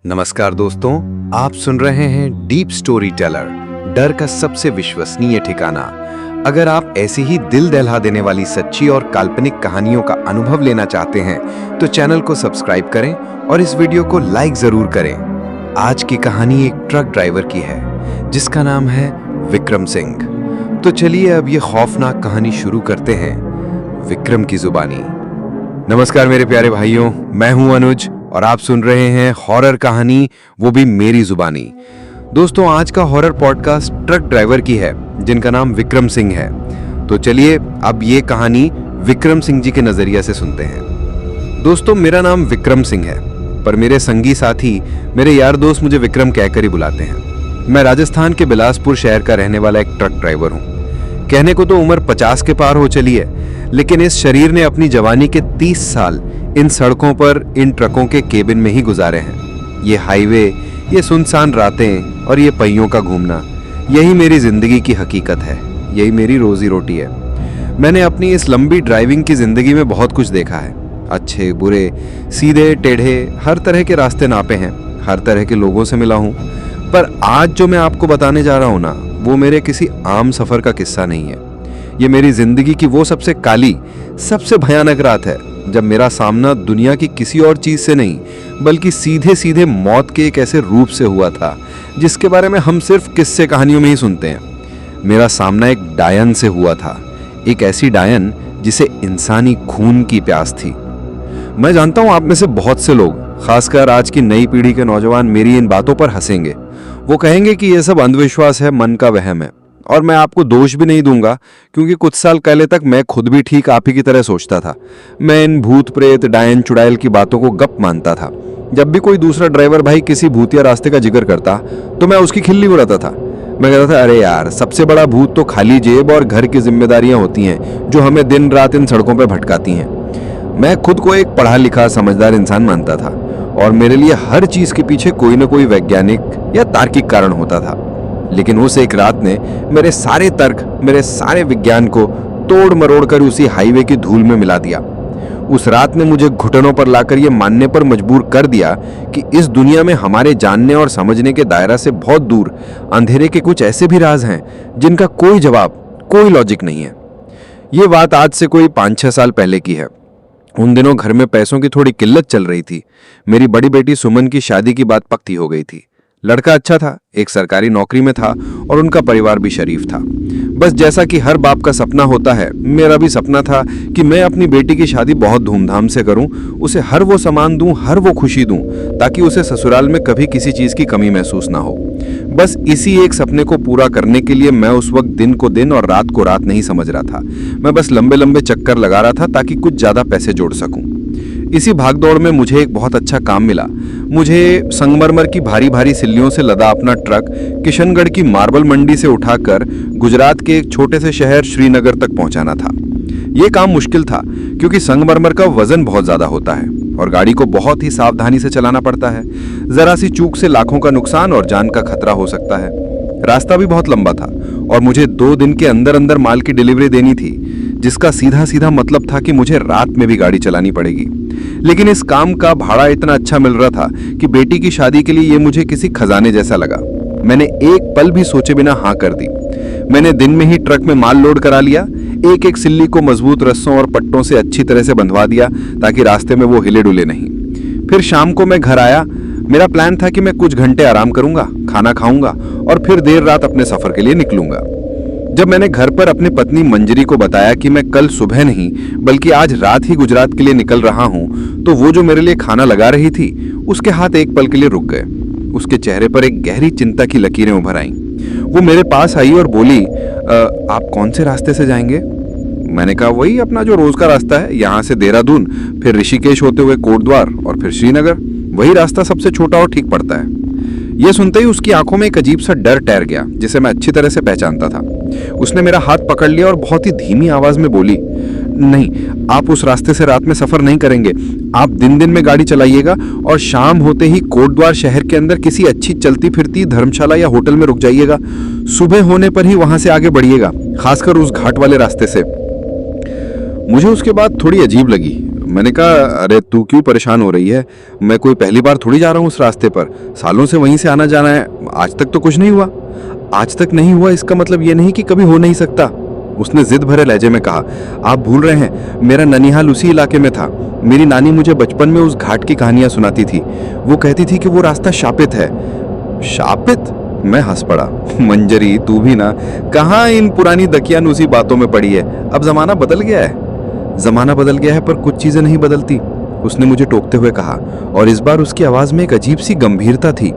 नमस्कार दोस्तों, आप सुन रहे हैं डीप स्टोरी टेलर, डर का सबसे विश्वसनीय ठिकाना। अगर आप ऐसी ही दिल दहला देने वाली सच्ची और काल्पनिक कहानियों का अनुभव लेना चाहते हैं तो चैनल को सब्सक्राइब करें और इस वीडियो को लाइक जरूर करें। आज की कहानी एक ट्रक ड्राइवर की है जिसका नाम है विक्रम सिंह। तो चलिए अब ये खौफनाक कहानी शुरू करते हैं विक्रम की जुबानी। नमस्कार मेरे प्यारे भाइयों, मैं हूं अनुज और आप सुन रहे हैं हॉरर कहानी, वो भी मेरी जुबानी। दोस्तों, आज का हॉरर पॉडकास्ट ट्रक ड्राइवर की है जिनका नाम विक्रम सिंह है। तो चलिए अब ये कहानी विक्रम सिंह जी के नजरिए से सुनते हैं। दोस्तों, मेरा नाम विक्रम सिंह है, पर मेरे संगी साथी, मेरे यार दोस्त मुझे विक्रम कहकर ही बुलाते हैं। मैं राजस्थान के बिलासपुर शहर का रहने वाला एक ट्रक ड्राइवर हूँ। कहने को तो उम्र 50 के पार हो चली है, लेकिन इस शरीर ने अपनी जवानी के 30 साल इन सड़कों पर इन ट्रकों के केबिन में ही गुजारे हैं। ये हाईवे, ये सुनसान रातें और ये पहियों का घूमना, यही मेरी जिंदगी की हकीकत है, यही मेरी रोजी रोटी है। मैंने अपनी इस लंबी ड्राइविंग की जिंदगी में बहुत कुछ देखा है। अच्छे बुरे, सीधे टेढ़े, हर तरह के रास्ते नापे हैं, हर तरह के लोगों से मिला हूँ। पर आज जो मैं आपको बताने जा रहा हूँ ना, वो मेरे किसी आम सफर का किस्सा नहीं है। ये मेरी जिंदगी की वो सबसे काली, सबसे भयानक रात है जब मेरा सामना दुनिया की किसी और चीज से नहीं, बल्कि सीधे सीधे मौत के एक ऐसे रूप से हुआ था जिसके बारे में हम सिर्फ किस्से कहानियों में ही सुनते हैं। मेरा सामना एक डायन से हुआ था, एक ऐसी डायन जिसे इंसानी खून की प्यास थी। मैं जानता हूं आप में से बहुत से लोग, खासकर आज की नई पीढ़ी के नौजवान, मेरी इन बातों पर हंसेंगे। वो कहेंगे कि यह सब अंधविश्वास है, मन का वहम है। और मैं आपको दोष भी नहीं दूंगा, क्योंकि कुछ साल पहले तक मैं खुद भी ठीक आप ही की तरह सोचता था। मैं इन भूत प्रेत, डायन चुड़ैल की बातों को गप मानता था। जब भी कोई दूसरा ड्राइवर भाई किसी भूतिया रास्ते का जिक्र करता तो मैं उसकी खिल्ली उड़ाता था। मैं कहता था, अरे यार, सबसे बड़ा भूत तो खाली जेब और घर की जिम्मेदारियां होती हैं जो हमें दिन रात इन सड़कों पर भटकाती हैं। मैं खुद को एक पढ़ा लिखा समझदार इंसान मानता था और मेरे लिए हर चीज के पीछे कोई ना कोई वैज्ञानिक या तार्किक कारण होता था। लेकिन उस एक रात ने मेरे सारे तर्क, मेरे सारे विज्ञान को तोड़ मरोड़ कर उसी हाईवे की धूल में मिला दिया। उस रात ने मुझे घुटनों पर लाकर यह मानने पर मजबूर कर दिया कि इस दुनिया में हमारे जानने और समझने के दायरा से बहुत दूर अंधेरे के कुछ ऐसे भी राज हैं जिनका कोई जवाब, कोई लॉजिक नहीं है। ये बात आज से कोई 5-6 साल पहले की है। उन दिनों घर में पैसों की थोड़ी किल्लत चल रही थी। मेरी बड़ी बेटी सुमन की शादी की बात पक्की हो गई थी। लड़का अच्छा था, एक सरकारी नौकरी में था और उनका परिवार भी शरीफ था। बस जैसा कि हर बाप का सपना होता है, मेरा भी सपना था कि मैं अपनी बेटी की शादी बहुत धूमधाम से करूं, उसे हर वो सामान दूं, हर वो खुशी दूं, ताकि उसे ससुराल में कभी किसी चीज की कमी महसूस ना हो। बस इसी एक सपने को पूरा करने के लिए मैं उस वक्त दिन को दिन और रात को रात नहीं समझ रहा था। मैं बस लंबे लंबे चक्कर लगा रहा था ताकि कुछ ज्यादा पैसे जोड़ सकूं। इसी भागदौड़ में मुझे एक बहुत अच्छा काम मिला। मुझे संगमरमर की भारी भारी सिल्लियों से लदा अपना ट्रक किशनगढ़ की मार्बल मंडी से उठाकर गुजरात के एक छोटे से शहर श्रीनगर तक पहुंचाना था। यह काम मुश्किल था क्योंकि संगमरमर का वजन बहुत ज्यादा होता है और गाड़ी को बहुत ही सावधानी से चलाना पड़ता है। जरा सी चूक से लाखों का नुकसान और जान का खतरा हो सकता है। रास्ता भी बहुत लंबा था और मुझे 2 दिन के अंदर अंदर माल की डिलीवरी देनी थी, जिसका सीधा सीधा मतलब था कि मुझे रात में भी गाड़ी चलानी पड़ेगी। लेकिन इस काम का भाड़ा इतना अच्छा मिल रहा था कि बेटी की शादी के लिए ये मुझे किसी खजाने जैसा लगा। मैंने एक पल भी सोचे बिना हाँ कर दी। मैंने दिन में ही ट्रक में माल लोड करा लिया। एक एक सिल्ली को मजबूत रस्सों और पट्टों से अच्छी तरह से बंधवा दिया ताकि रास्ते में वो हिले डुले नहीं। फिर शाम को मैं घर आया। मेरा प्लान था कि मैं कुछ घंटे आराम करूंगा, खाना खाऊंगा और फिर देर रात अपने सफर के लिए निकलूंगा। जब मैंने घर पर अपनी पत्नी मंजरी को बताया कि मैं कल सुबह नहीं बल्कि आज रात ही गुजरात के लिए निकल रहा हूं, तो वो जो मेरे लिए खाना लगा रही थी, उसके हाथ एक पल के लिए रुक गए। उसके चेहरे पर एक गहरी चिंता की लकीरें उभर आईं। वो मेरे पास आई और बोली, आप कौन से रास्ते से जाएंगे? मैंने कहा, वही अपना जो रोज का रास्ता है, यहाँ से देहरादून, फिर ऋषिकेश होते हुए कोटद्वार और फिर श्रीनगर। वही रास्ता सबसे छोटा और ठीक पड़ता है। यह सुनते ही उसकी आंखों में एक अजीब सा डर ठहर गया, जिसे मैं अच्छी तरह से पहचानता था। उसने मेरा हाथ पकड़ लिया और बहुत ही धीमी आवाज में बोली, नहीं, आप उस रास्ते से रात में सफर नहीं करेंगे। आप दिन दिन में गाड़ी चलाइएगा और शाम होते ही कोटद्वार शहर के अंदर किसी अच्छी चलती फिरती धर्मशाला या होटल में रुक जाइएगा। सुबह होने पर ही वहां से आगे बढ़िएगा, खासकर उस घाट वाले रास्ते से। मुझे उसके बाद थोड़ी अजीब लगी। मैंने कहा, अरे तू क्यों परेशान हो रही है? मैं कोई पहली बार थोड़ी जा रहा हूँ उस रास्ते पर, सालों से वहीं से आना जाना है, आज तक तो कुछ नहीं हुआ। आज तक नहीं हुआ इसका मतलब ये नहीं कि कभी हो नहीं सकता, उसने जिद भरे लहजे में कहा। आप भूल रहे हैं, मेरा ननिहाल उसी इलाके में था। मेरी नानी मुझे बचपन में उस घाट की कहानियां सुनाती थी। वो कहती थी कि वो रास्ता शापित है। शापित? मैं हंस पड़ा। मंजरी, तू भी ना, कहाँ इन पुरानी दकियानूसी बातों में पड़ी है। अब जमाना बदल गया है। जमाना बदल गया है पर कुछ चीजें नहीं बदलती, उसने मुझे टोकते हुए कहा, और इस बार उसकी आवाज में एक अजीब सी गंभीरता थी।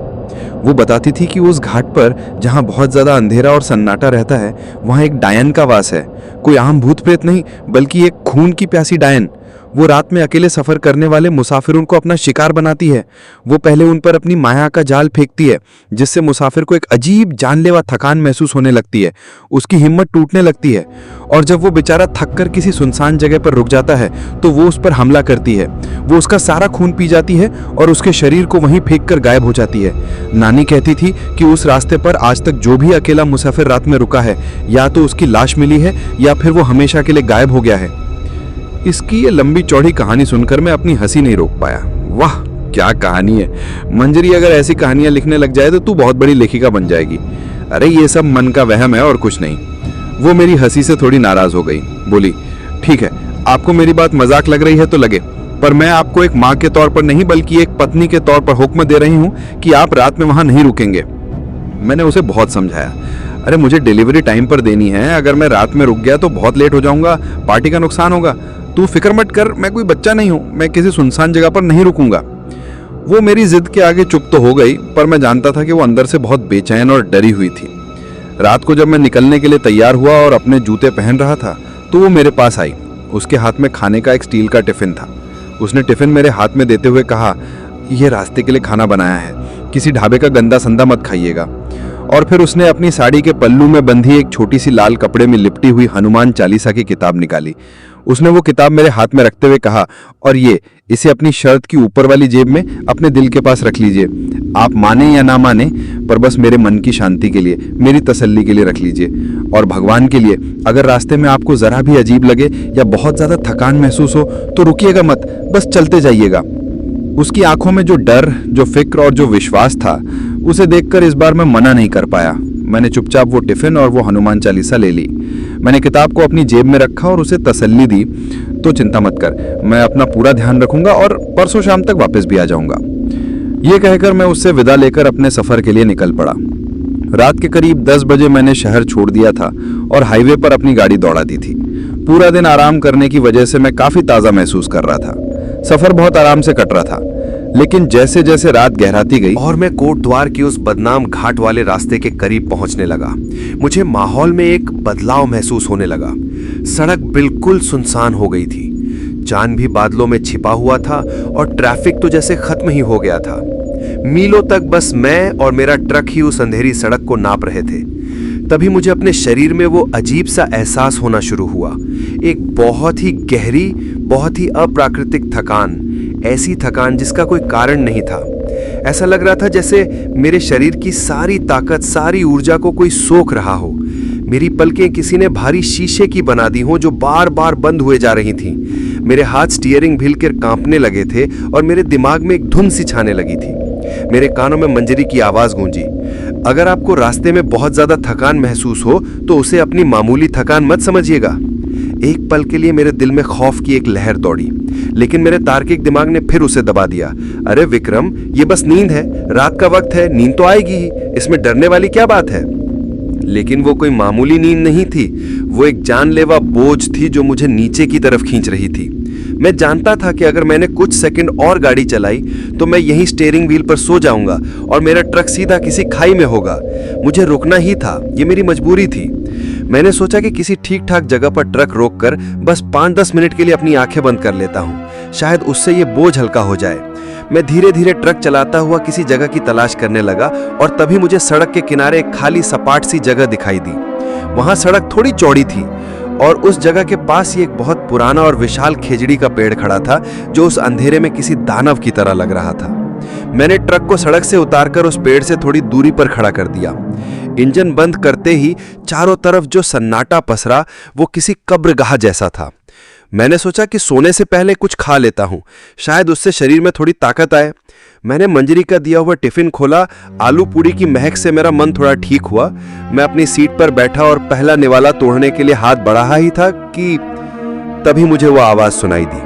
वो बताती थी कि उस घाट पर जहां बहुत ज्यादा अंधेरा और सन्नाटा रहता है, वहां एक डायन का वास है। कोई आम भूत प्रेत नहीं, बल्कि एक खून की प्यासी डायन। वो रात में अकेले सफर करने वाले मुसाफिरों को अपना शिकार बनाती है। वो पहले उन पर अपनी माया का जाल फेंकती है, जिससे मुसाफिर को एक अजीब जानलेवा थकान महसूस होने लगती है। उसकी हिम्मत टूटने लगती है, और जब वो बेचारा थक कर किसी सुनसान जगह पर रुक जाता है तो वो उस पर हमला करती है। वो उसका सारा खून पी जाती है और उसके शरीर को वहीं फेंक कर गायब हो जाती है। नानी कहती थी कि उस रास्ते पर आज तक जो भी अकेला मुसाफिर रात में रुका है, या तो उसकी लाश मिली है या फिर वो हमेशा के लिए गायब हो गया है। इसकी ये लंबी चौड़ी कहानी सुनकर मैं अपनी हंसी नहीं रोक पाया। वाह, क्या कहानी है मंजरी, अगर ऐसी कहानियां लिखने लग जाए तो तू बहुत बड़ी लेखिका बन जाएगी। अरे ये सब मन का वहम है और कुछ नहीं। वो मेरी हंसी से थोड़ी नाराज हो गई, बोली, ठीक है, आपको मेरी बात मजाक लग रही है तो लगे, पर मैं आपको एक माँ के तौर पर नहीं बल्कि एक पत्नी के तौर पर हुक्म दे रही हूँ कि आप रात में वहां नहीं रुकेंगे। मैंने उसे बहुत समझाया। अरे मुझे डिलीवरी टाइम पर देनी है, अगर मैं रात में रुक गया तो बहुत लेट हो जाऊंगा, पार्टी का नुकसान होगा। तू फिक्र मत कर, मैं कोई बच्चा नहीं हूं, मैं किसी सुनसान जगह पर नहीं रुकूंगा। वो मेरी जिद के आगे चुप तो हो गई, पर मैं जानता था कि वो अंदर से बहुत बेचैन और डरी हुई थी। रात को जब मैं निकलने के लिए तैयार हुआ और अपने जूते पहन रहा था तो वो मेरे पास आई। उसके हाथ में खाने का एक स्टील का टिफिन था। उसने टिफिन मेरे हाथ में देते हुए कहा, यह रास्ते के लिए खाना बनाया है, किसी ढाबे का गंदा संदा मत खाइएगा। और फिर उसने अपनी साड़ी के पल्लू में बंधी एक छोटी सी लाल कपड़े में लिपटी हुई हनुमान चालीसा की किताब निकाली। उसने वो किताब मेरे हाथ में रखते हुए कहा, और इसे अपनी शर्ट की ऊपर वाली जेब में अपने दिल के पास रख लीजिए। आप माने या ना माने, पर बस मेरे मन की शांति के लिए, मेरी तसल्ली के लिए रख लीजिए। और भगवान के लिए, अगर रास्ते में आपको जरा भी अजीब लगे या बहुत ज्यादा थकान महसूस हो तो रुकिएगा मत, बस चलते जाइएगा। उसकी आंखों में जो डर, जो फिक्र और जो विश्वास था, उसे देखकर इस बार मैं मना नहीं कर पाया। मैंने चुपचाप वो टिफिन और वो हनुमान चालीसा ले ली। मैंने किताब को अपनी जेब में रखा और उसे तसल्ली दी, तो चिंता मत कर, मैं अपना पूरा ध्यान रखूंगा और परसों शाम तक वापस भी आ जाऊंगा। ये कहकर मैं उससे विदा लेकर अपने सफर के लिए निकल पड़ा। रात के करीब 10 बजे मैंने शहर छोड़ दिया था और हाईवे पर अपनी गाड़ी दौड़ा दी थी। पूरा दिन आराम करने की वजह से मैं काफी ताज़ा महसूस कर रहा था। सफर बहुत आराम से कट रहा था, लेकिन जैसे जैसे रात गहराती गई और मैं कोट द्वार की उस बदनाम घाट वाले रास्ते के करीब पहुंचने लगा, मुझे माहौल में एक बदलाव महसूस होने लगा। सड़क बिल्कुल सुनसान हो गई थी, चांद भी बादलों में छिपा हुआ था और ट्रैफिक तो जैसे खत्म ही हो गया था। मीलों तक बस मैं और मेरा ट्रक ही उस अंधेरी सड़क को नाप रहे थे। तभी मुझे अपने शरीर में वो अजीब सा एहसास होना शुरू हुआ, एक बहुत ही गहरी, बहुत ही अप्राकृतिक थकान, ऐसी थकान जिसका कोई कारण नहीं था। ऐसा लग रहा था जैसे मेरे शरीर की सारी ताकत, सारी ऊर्जा को कोई सोख रहा हो। मेरी पलकें किसी ने भारी शीशे की बना दी हो जो बार बार बंद हुए जा रही थीं। मेरे हाथ स्टीयरिंग व्हील के कांपने लगे थे और मेरे दिमाग में एक धुन सी छाने लगी थी। मेरे कानों में मंजरी की आवाज गूंजी, अगर आपको रास्ते में बहुत ज्यादा थकान महसूस हो तो उसे अपनी मामूली थकान मत समझिएगा। एक पल के लिए मेरे दिल में खौफ की एक लहर दौड़ी, लेकिन मेरे तार्किक दिमाग ने फिर उसे दबा दिया। अरे विक्रम, ये बस नींद है, रात का वक्त है, नींद तो आएगी ही, इसमें डरने वाली क्या बात है। लेकिन वो कोई मामूली नींद नहीं थी, वो एक जानलेवा बोझ थी जो मुझे नीचे की तरफ खींच रही थी। मैं जानता था कि अगर मैंने कुछ सेकंड और गाड़ी चलाई तो मैं यहीं स्टीयरिंग व्हील पर सो जाऊंगा और मेरा ट्रक सीधा किसी खाई में होगा। मुझे रुकना ही था, ये मेरी मजबूरी थी। मैंने सोचा कि किसी ठीक ठाक जगह पर ट्रक रोककर बस 5-10 मिनट के लिए अपनी आंखें बंद कर लेता हूँ, शायद उससे ये बोझ हल्का हो जाए। मैं धीरे धीरे ट्रक चलाता हुआ किसी जगह की तलाश करने लगा और तभी मुझे सड़क के किनारे एक खाली सपाट सी जगह दिखाई दी। वहां सड़क थोड़ी चौड़ी थी और उस जगह के पास ही एक बहुत पुराना और विशाल खेजड़ी का पेड़ खड़ा था जो उस अंधेरे में किसी दानव की तरह लग रहा था। मैंने ट्रक को सड़क से उतारकर उस पेड़ से थोड़ी दूरी पर खड़ा कर दिया। इंजन बंद करते ही चारों तरफ जो सन्नाटा पसरा वो किसी कब्रगाह जैसा था। मैंने सोचा कि सोने से पहले कुछ खा लेता हूँ, शायद उससे शरीर में थोड़ी ताकत आए। मैंने मंजरी का दिया हुआ टिफिन खोला। आलू पूरी की महक से मेरा मन थोड़ा ठीक हुआ। मैं अपनी सीट पर बैठा और पहला निवाला तोड़ने के लिए हाथ बढ़ा ही था कि तभी मुझे वो आवाज सुनाई दी,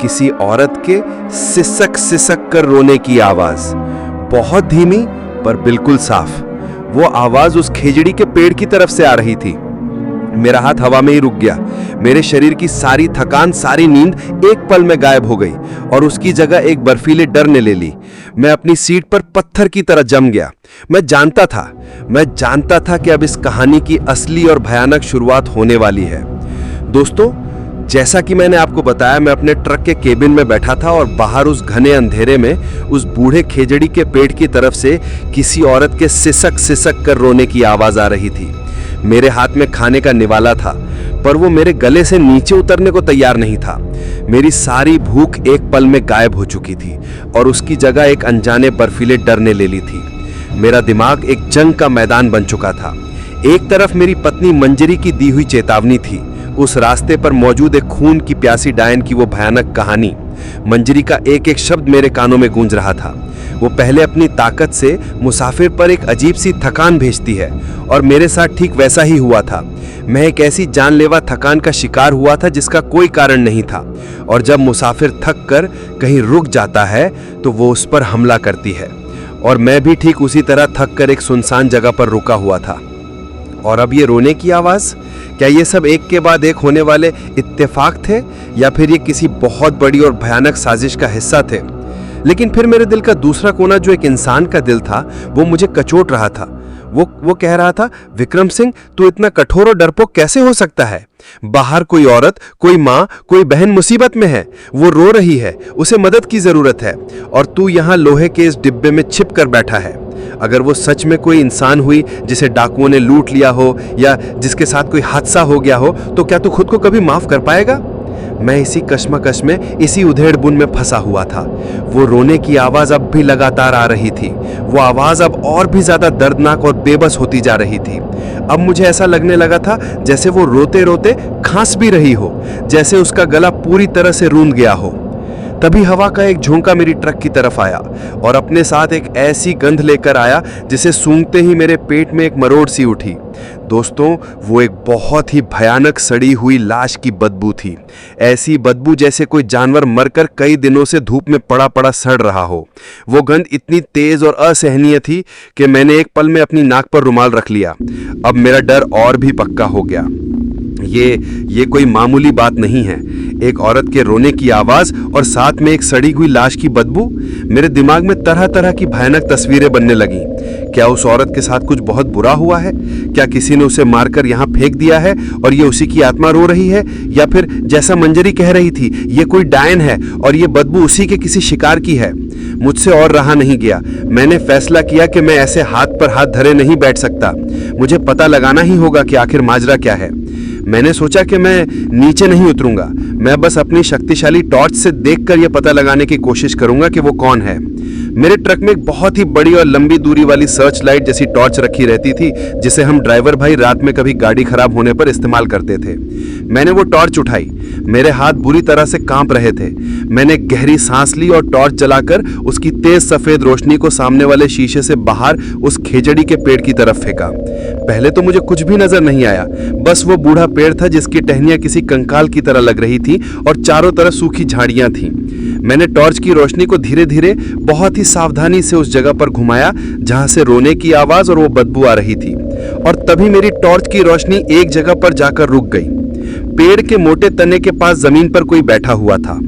किसी औरत के सिसक सिसक कर रोने की आवाज, बहुत धीमी पर बिल्कुल साफ। वो आवाज उस खेजड़ी के पेड़ की तरफ से आ रही थी। मेरा हाथ हवा में ही रुक गया। मेरे शरीर की सारी थकान, सारी नींद एक पल में गायब हो गई और उसकी जगह एक बर्फीले डर ने ले ली। मैं अपनी सीट पर पत्थर की तरह जम गया। मैं जानता था कि अब इस कहानी की असली और भयानक शुरुआत होने वाली है। दोस्तों, जैसा कि मैंने आपको बताया, मैं अपने ट्रक के केबिन में बैठा था और बाहर उस घने अंधेरे में उस बूढ़े खेजड़ी के पेड़ की तरफ से किसी औरत के सिसक सिसक कर रोने की आवाज आ रही थी। मेरे हाथ में खाने का निवाला था, पर वो मेरे गले से नीचे उतरने को तैयार नहीं था। मेरी सारी भूख एक पल में गायब हो चुकी थी और उसकी जगह एक अनजाने बर्फीले डर ने ले ली थी। मेरा दिमाग एक जंग का मैदान बन चुका था। एक तरफ मेरी पत्नी मंजरी की दी हुई चेतावनी थी, उस रास्ते पर मौजूद एक खून की प्यासी डायन की वो भयानक कहानी। मंजरी का एक एक शब्द मेरे कानों में गूंज रहा था। वो पहले अपनी ताकत से मुसाफिर पर एक अजीब सी थकान भेजती है और मेरे साथ ठीक वैसा ही हुआ था। मैं एक ऐसी जानलेवा थकान का शिकार हुआ था जिसका कोई कारण नहीं था, और जब मुसाफिर थक कर कहीं रुक जाता है तो वो उस पर हमला करती है। और मैं भी ठीक उसी तरह थक कर एक सुनसान जगह पर रुका हुआ था। और अब ये रोने की आवाज, क्या ये सब एक के बाद एक होने वाले इत्तेफाक थे या फिर ये किसी बहुत बड़ी और भयानक साजिश का हिस्सा थे? लेकिन फिर मेरे दिल का दूसरा कोना, जो एक इंसान का दिल था, वो मुझे कचोट रहा था। वो कह रहा था, विक्रम सिंह, तू इतना कठोर और डरपोक कैसे हो सकता है? बाहर कोई औरत, कोई माँ, कोई बहन मुसीबत में है, वो रो रही है, उसे मदद की जरूरत है, और तू यहाँ लोहे के इस डिब्बे में छिप कर बैठा है। अगर वो सच में कोई इंसान हुई जिसे डाकुओं ने लूट लिया हो या जिसके साथ कोई हादसा हो गया हो, तो क्या तू खुद को कभी माफ कर पाएगा? मैं इसी कश्मकश में, इसी उधेड़-बुन में फंसा हुआ था। वो रोने की आवाज अब भी लगातार आ रही थी। वो आवाज अब और भी ज्यादा दर्दनाक और बेबस होती जा रही थी। अब मुझे ऐसा लगने लगा था जैसे वो रोते रोते खांस भी रही हो, जैसे उसका गला पूरी तरह से रूंध गया हो। तभी हवा का एक झोंका मेरी ट्रक की तरफ आया और अपने साथ एक ऐसी गंध लेकर आया जिसे सूंघते ही मेरे पेट में एक मरोड़ सी उठी। दोस्तों, वो एक बहुत ही भयानक सड़ी हुई लाश की बदबू थी। ऐसी बदबू जैसे कोई जानवर मरकर कई दिनों से धूप में पड़ा पड़ा सड़ रहा हो। वो गंध इतनी तेज और असहनीय थी कि मैंने एक पल में अपनी नाक पर रुमाल रख लिया। अब मेरा डर और भी पक्का हो गया। ये कोई मामूली बात नहीं है। एक औरत के रोने की आवाज और साथ में एक सड़ी हुई लाश की बदबू। मेरे दिमाग में तरह तरह की भयानक तस्वीरें बनने लगीं। क्या उस औरत के साथ कुछ बहुत बुरा हुआ है? क्या किसी ने उसे मारकर यहाँ फेंक दिया है और ये उसी की आत्मा रो रही है? या फिर जैसा मंजरी कह रही थी, ये कोई डायन है और ये बदबू उसी के किसी शिकार की है? मुझसे और रहा नहीं गया। मैंने फैसला किया कि मैं ऐसे हाथ पर हाथ धरे नहीं बैठ सकता। मुझे पता लगाना ही होगा कि आखिर माजरा क्या है। मैंने सोचा कि मैं नीचे नहीं उतरूंगा। मैं बस अपनी शक्तिशाली टॉर्च से देखकर यह पता लगाने की कोशिश करूंगा कि वो कौन है। मेरे ट्रक में एक बहुत ही बड़ी और लंबी दूरी वाली सर्च लाइट जैसी टॉर्च रखी रहती थी, जिसे हम ड्राइवर भाई रात में कभी गाड़ी खराब होने पर इस्तेमाल करते थे। मैंने वो टॉर्च उठाई। मेरे हाथ बुरी तरह से कांप रहे थे। मैंने गहरी सांस ली और टॉर्च जलाकर उसकी तेज सफेद रोशनी को सामने वाले शीशे से बाहर उस खेजड़ी के पेड़ की तरफ फेंका। पहले तो मुझे कुछ भी नजर नहीं आया, बस वो बूढ़ा पेड़ था जिसकी टहनियां किसी कंकाल की तरह लग रही थी और चारों तरफ सूखी झाड़ियां थीं। मैंने टॉर्च की रोशनी को धीरे धीरे बहुत ही सावधानी से उस जगह पर घुमाया जहां से रोने की आवाज और वो बदबू आ रही थी, और तभी मेरी टॉर्च की रोशनी एक जगह पर जाकर रुक गई। पेड़ के मोटे तने के पास जमीन पर कोई बैठा हुआ था।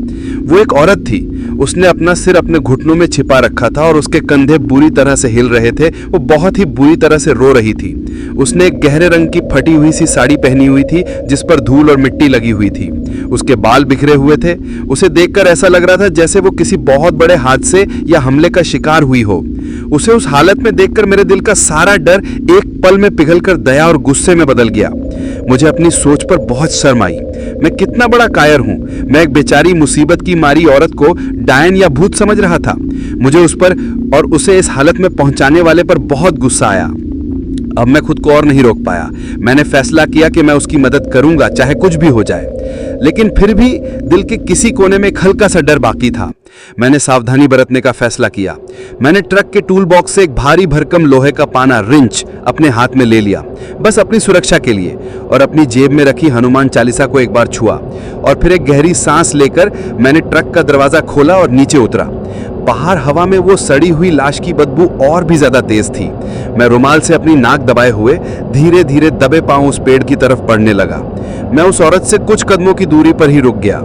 वो एक औरत थी। उसने अपना सिर अपने घुटनों में छिपा रखा था और उसके कंधे बुरी तरह से हिल रहे थे। वो बहुत ही बुरी तरह से रो रही थी। उसने एक गहरे रंग की फटी हुई सी साड़ी पहनी हुई थी जिस पर धूल और मिट्टी लगी हुई थी। उसके बाल बिखरे हुए थे। उसे देखकर ऐसा लग रहा था जैसे वो किसी बहुत बड़े हादसे या हमले का शिकार हुई हो। उसे उस हालत में देखकर मेरे दिल का सारा डर एक पल में पिघलकर दया और गुस्से में बदल गया। मुझे अपनी सोच पर बहुत शर्म आई। मैं कितना बड़ा कायर हूं। मैं एक बेचारी मुसीबत की मारी औरत को डायन या भूत समझ रहा था। मुझे उस पर और उसे इस हालत में पहुंचाने वाले पर बहुत गुस्सा आया। अब मैं खुद को और नहीं रोक पाया। मैंने फैसला किया कि मैं उसकी मदद करूंगा, चाहे कुछ भी हो जाए। लेकिन फिर भी दिल के किसी कोने में एक हल्का सा डर बाकी था। मैंने सावधानी बरतने का फैसला किया। मैंने ट्रक के टूल बॉक्स से एक भारी भरकम लोहे का पाना रिंच अपने हाथ में ले लिया, बस अपनी सुरक्षा के लिए, और अपनी जेब में रखी हनुमान चालीसा को एक बार छुआ और फिर एक गहरी सांस लेकर मैंने ट्रक का दरवाजा खोला और नीचे उतरा। बाहर हवा में वो सड़ी हुई लाश की बदबू और भी ज्यादा तेज थी। मैं रुमाल से अपनी नाक दबाए हुए धीरे धीरे दबे पांव उस पेड़ की तरफ बढ़ने लगा। मैं उस औरत से कुछ कदमों की दूरी पर ही रुक गया।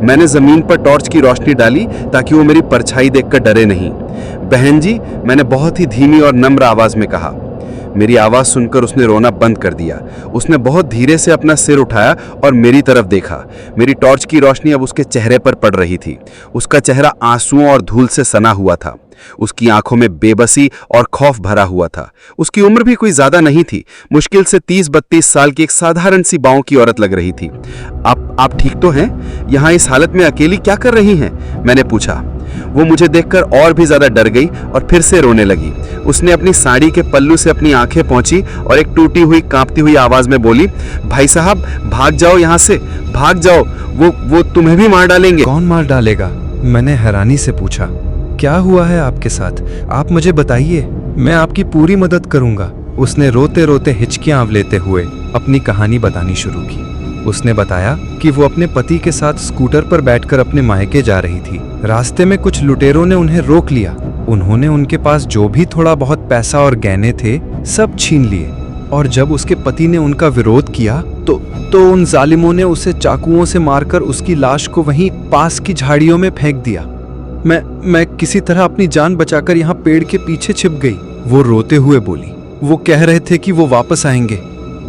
मैंने जमीन पर टॉर्च की रोशनी डाली ताकि वो मेरी परछाई देखकर डरे नहीं। बहन जी, मैंने बहुत ही धीमी और नम्र आवाज में कहा। मेरी आवाज सुनकर उसने रोना बंद कर दिया। उसने बहुत धीरे से अपना सिर उठाया और मेरी तरफ देखा। मेरी टॉर्च की रोशनी अब उसके चेहरे पर पड़ रही थी। उसका चेहरा आंसुओं और धूल से सना हुआ था। उसकी आंखों में बेबसी और खौफ भरा हुआ था। उसकी उम्र भी कोई ज्यादा नहीं थी। मुश्किल से 30-32 साल की एक साधारण सी बाहों की औरत लग रही थी। आप ठीक तो हैं? यहाँ इस हालत में अकेली क्या कर रही हैं? मैंने पूछा। वो मुझे देखकर और भी ज्यादा डर गई और फिर से रोने लगी। उसने अपनी साड़ी के पल्लू से अपनी आंखें पोंछी और एक टूटी हुई कांपती हुई आवाज में बोली, भाई साहब भाग जाओ यहाँ से, भाग जाओ, वो तुम्हें भी मार डालेंगे। कौन मार डालेगा? मैंने हैरानी से पूछा। क्या हुआ है आपके साथ? आप मुझे बताइए, मैं आपकी पूरी मदद करूंगा। उसने रोते रोते हिचकियां लेते हुए अपनी कहानी बतानी शुरू की। उसने बताया कि वो अपने पति के साथ स्कूटर पर बैठकर अपने मायके जा रही थी। रास्ते में कुछ लुटेरों ने उन्हें रोक लिया। उन्होंने उनके पास जो भी थोड़ा बहुत पैसा और गहने थे सब छीन लिए, और जब उसके पति ने उनका विरोध किया तो उन जालिमों ने उसे चाकुओं से मारकर उसकी लाश को वहीं पास की झाड़ियों में फेंक दिया। मैं किसी तरह अपनी जान बचाकर यहाँ पेड़ के पीछे छिप गई। वो रोते हुए बोली। वो कह रहे थे कि वो वापस आएंगे।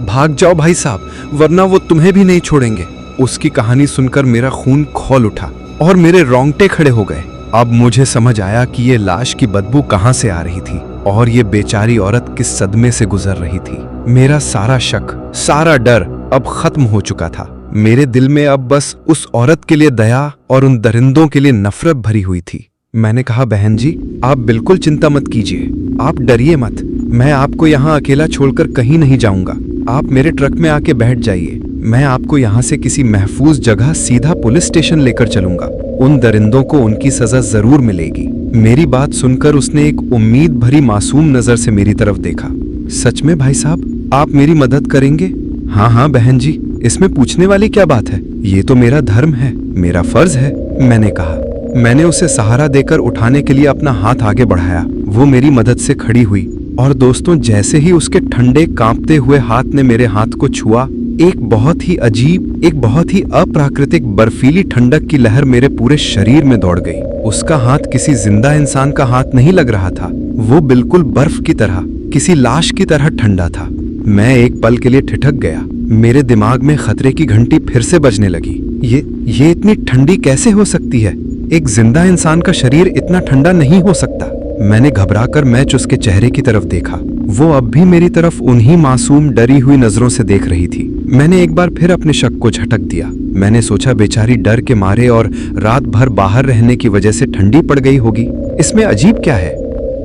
भाग जाओ भाई साहब, वरना वो तुम्हें भी नहीं छोड़ेंगे। उसकी कहानी सुनकर मेरा खून खौल उठा और मेरे रोंगटे खड़े हो गए। अब मुझे समझ आया कि ये लाश की बदबू कहाँ से आ रही थी और ये बेचारी औरत किस सदमे से गुजर रही थी। मेरा सारा शक, सारा डर अब खत्म हो चुका था। मेरे दिल में अब बस उस औरत के लिए दया और उन दरिंदों के लिए नफरत भरी हुई थी। मैंने कहा, बहन जी, आप बिल्कुल चिंता मत कीजिए, आप डरिए मत। मैं आपको यहाँ अकेला छोड़कर कहीं नहीं जाऊंगा। आप मेरे ट्रक में आके बैठ जाइए। मैं आपको यहाँ से किसी महफूज जगह सीधा पुलिस स्टेशन लेकर चलूंगा। उन दरिंदों को उनकी सजा जरूर मिलेगी। मेरी बात सुनकर उसने एक उम्मीद भरी मासूम नजर से मेरी तरफ देखा। सच में भाई साहब, आप मेरी मदद करेंगे? हाँ बहन जी, इसमें पूछने वाली क्या बात है? ये तो मेरा धर्म है, मेरा फर्ज है, मैंने कहा। मैंने उसे सहारा देकर उठाने के लिए अपना हाथ आगे बढ़ाया। वो मेरी मदद से खड़ी हुई और दोस्तों, जैसे ही उसके ठंडे कांपते हुए हाथ ने मेरे हाथ को छुआ, एक बहुत ही अजीब, एक बहुत ही अप्राकृतिक बर्फीली ठंडक की लहर मेरे पूरे शरीर में दौड़ गई। उसका हाथ किसी जिंदा इंसान का हाथ नहीं लग रहा था। वो बिल्कुल बर्फ की तरह, किसी लाश की तरह ठंडा था। मैं एक पल के लिए ठिठक गया। मेरे दिमाग में खतरे की घंटी फिर से बजने लगी। ये इतनी ठंडी कैसे हो सकती है? एक जिंदा इंसान का शरीर इतना ठंडा नहीं हो सकता। मैंने घबराकर मैच उसके चेहरे की तरफ देखा। वो अब भी मेरी तरफ उन्हीं मासूम डरी हुई नजरों से देख रही थी। मैंने एक बार फिर अपने शक को झटक दिया। मैंने सोचा बेचारी डर के मारे और रात भर बाहर रहने की वजह से ठंडी पड़ गई होगी। इसमें अजीब क्या है?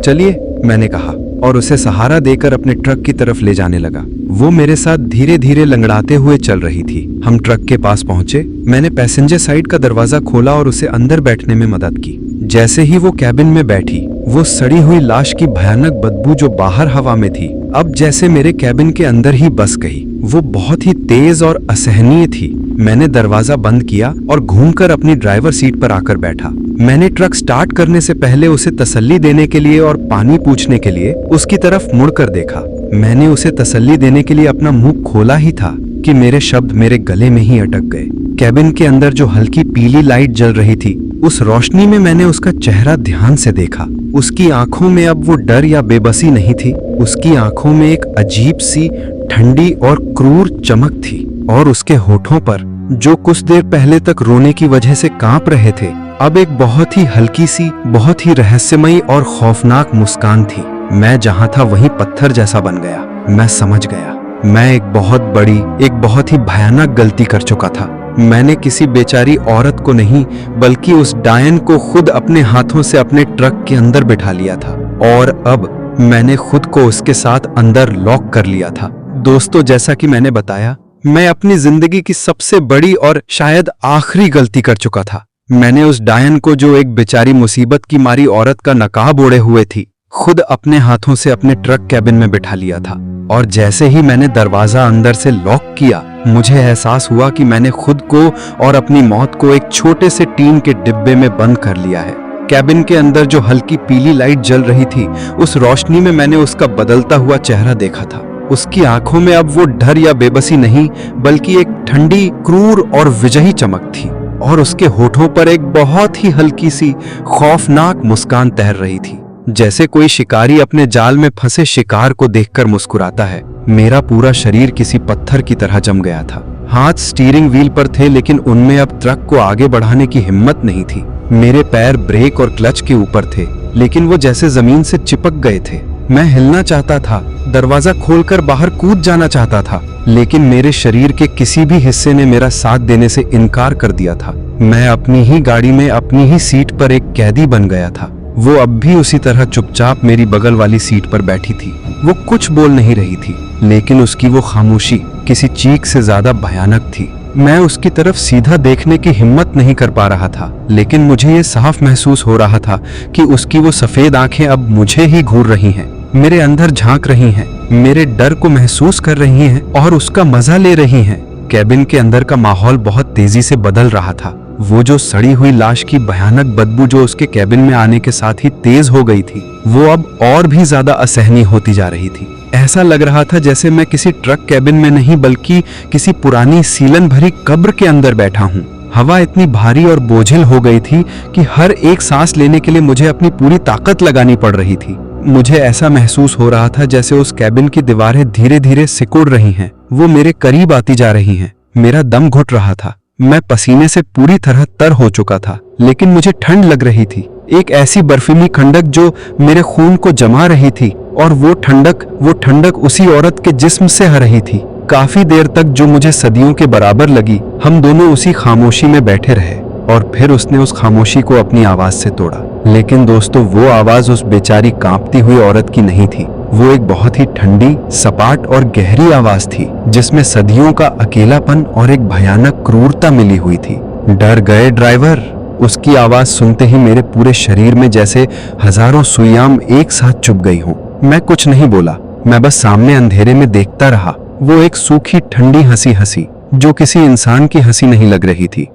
चलिए, मैंने कहा और उसे सहारा देकर अपने ट्रक की तरफ ले जाने लगा। वो मेरे साथ धीरे धीरे लंगड़ाते हुए चल रही थी। हम ट्रक के पास पहुंचे। मैंने पैसेंजर साइड का दरवाजा खोला और उसे अंदर बैठने में मदद की। जैसे ही वो कैबिन में बैठी, वो सड़ी हुई लाश की भयानक बदबू जो बाहर हवा में थी, अब जैसे मेरे कैबिन के अंदर ही बस गई। वो बहुत ही तेज और असहनीय थी। मैंने दरवाजा बंद किया और घूमकर अपनी ड्राइवर सीट पर आकर बैठा। मैंने ट्रक स्टार्ट करने से पहले उसे तसल्ली देने के लिए और पानी पूछने के लिए उसकी तरफ मुड़कर देखा। मैंने उसे तसल्ली देने के लिए अपना मुंह खोला ही था कि मेरे शब्द मेरे गले में ही अटक गए। कैबिन के अंदर जो हल्की पीली लाइट जल रही थी, उस रोशनी में मैंने उसका चेहरा ध्यान से देखा। उसकी आंखों में अब वो डर या बेबसी नहीं थी। उसकी आंखों में एक अजीब सी ठंडी और क्रूर चमक थी और उसके होठों पर, जो कुछ देर पहले तक रोने की वजह से कांप रहे थे, अब एक बहुत ही हल्की सी, बहुत ही रहस्यमयी और खौफनाक मुस्कान थी। मैं जहां था वहीं पत्थर जैसा बन गया। मैं समझ गया, मैं एक बहुत बड़ी, एक बहुत ही भयानक गलती कर चुका था। मैंने किसी बेचारी औरत को नहीं, बल्कि उस डायन को खुद अपने हाथों से अपने ट्रक के अंदर बिठा लिया था और अब मैंने खुद को उसके साथ अंदर लॉक कर लिया था। दोस्तों, जैसा कि मैंने बताया, मैं अपनी जिंदगी की सबसे बड़ी और शायद आखिरी गलती कर चुका था। मैंने उस डायन को, जो एक बेचारी मुसीबत की मारी औरत का नकाब ओढ़े हुए थी, खुद अपने हाथों से अपने ट्रक कैबिन में बिठा लिया था। और जैसे ही मैंने दरवाजा अंदर से लॉक किया, मुझे एहसास हुआ कि मैंने खुद को और अपनी मौत को एक छोटे से टीन के डिब्बे में बंद कर लिया है। कैबिन के अंदर जो हल्की पीली लाइट जल रही थी, उस रोशनी में मैंने उसका बदलता हुआ चेहरा देखा था। उसकी आंखों में अब वो डर या बेबसी नहीं, बल्कि एक ठंडी, क्रूर और विजयी चमक थी। और उसके होठों पर एक बहुत ही हल्की सी खौफनाक मुस्कान तैर रही थी, जैसे कोई शिकारी अपने जाल में फंसे शिकार को देखकर मुस्कुराता है। मेरा पूरा शरीर किसी पत्थर की तरह जम गया था। हाथ स्टीयरिंग व्हील पर थे, लेकिन उनमें अब ट्रक को आगे बढ़ाने की हिम्मत नहीं थी। मेरे पैर ब्रेक और क्लच के ऊपर थे, लेकिन वो जैसे जमीन से चिपक गए थे। मैं हिलना चाहता था, दरवाजा खोलकर बाहर कूद जाना चाहता था, लेकिन मेरे शरीर के किसी भी हिस्से ने मेरा साथ देने से इनकार कर दिया था। मैं अपनी ही गाड़ी में अपनी ही सीट पर एक कैदी बन गया था। वो अब भी उसी तरह चुपचाप मेरी बगल वाली सीट पर बैठी थी। वो कुछ बोल नहीं रही थी, लेकिन उसकी वो खामोशी किसी चीख से ज्यादा भयानक थी। मैं उसकी तरफ सीधा देखने की हिम्मत नहीं कर पा रहा था, लेकिन मुझे ये साफ महसूस हो रहा था कि उसकी वो सफेद आंखें अब मुझे ही घूर रही हैं, मेरे अंदर झांक रही हैं, मेरे डर को महसूस कर रही हैं और उसका मजा ले रही हैं। कैबिन के अंदर का माहौल बहुत तेजी से बदल रहा था। वो जो सड़ी हुई लाश की भयानक बदबू जो उसके कैबिन में आने के साथ ही तेज हो गई थी, वो अब और भी ज्यादा असहनीय होती जा रही थी। ऐसा लग रहा था जैसे मैं किसी ट्रक कैबिन में नहीं, बल्कि किसी पुरानी सीलन भरी कब्र के अंदर बैठा हूँ। हवा इतनी भारी और बोझिल हो गई थी कि हर एक सांस लेने के लिए मुझे अपनी पूरी ताकत लगानी पड़ रही थी। मुझे ऐसा महसूस हो रहा था जैसे उस कैबिन की दीवारें धीरे धीरे सिकुड़ रही हैं, वो मेरे करीब आती जा रही हैं। मेरा दम घुट रहा था, मैं पसीने से पूरी तरह तर हो चुका था, लेकिन मुझे ठंड लग रही थी, एक ऐसी बर्फीली ठंडक जो मेरे खून को जमा रही थी। और वो ठंडक उसी औरत के जिस्म से आ रही थी। काफी देर तक, जो मुझे सदियों के बराबर लगी, हम दोनों उसी खामोशी में बैठे रहे। और फिर उसने उस खामोशी को अपनी आवाज से तोड़ा। लेकिन दोस्तों, वो आवाज उस बेचारी कांपती हुई औरत की नहीं थी। वो एक बहुत ही ठंडी, सपाट और गहरी आवाज थी, जिसमें सदियों का अकेलापन और एक भयानक क्रूरता मिली हुई थी। डर गए ड्राइवर? उसकी आवाज सुनते ही मेरे पूरे शरीर में जैसे हजारों सुइयां एक साथ चुभ गई हों। मैं कुछ नहीं बोला, मैं बस सामने अंधेरे में देखता रहा। वो एक सूखी ठंडी हंसी हंसी, जो किसी इंसान की हंसी नहीं लग रही थी।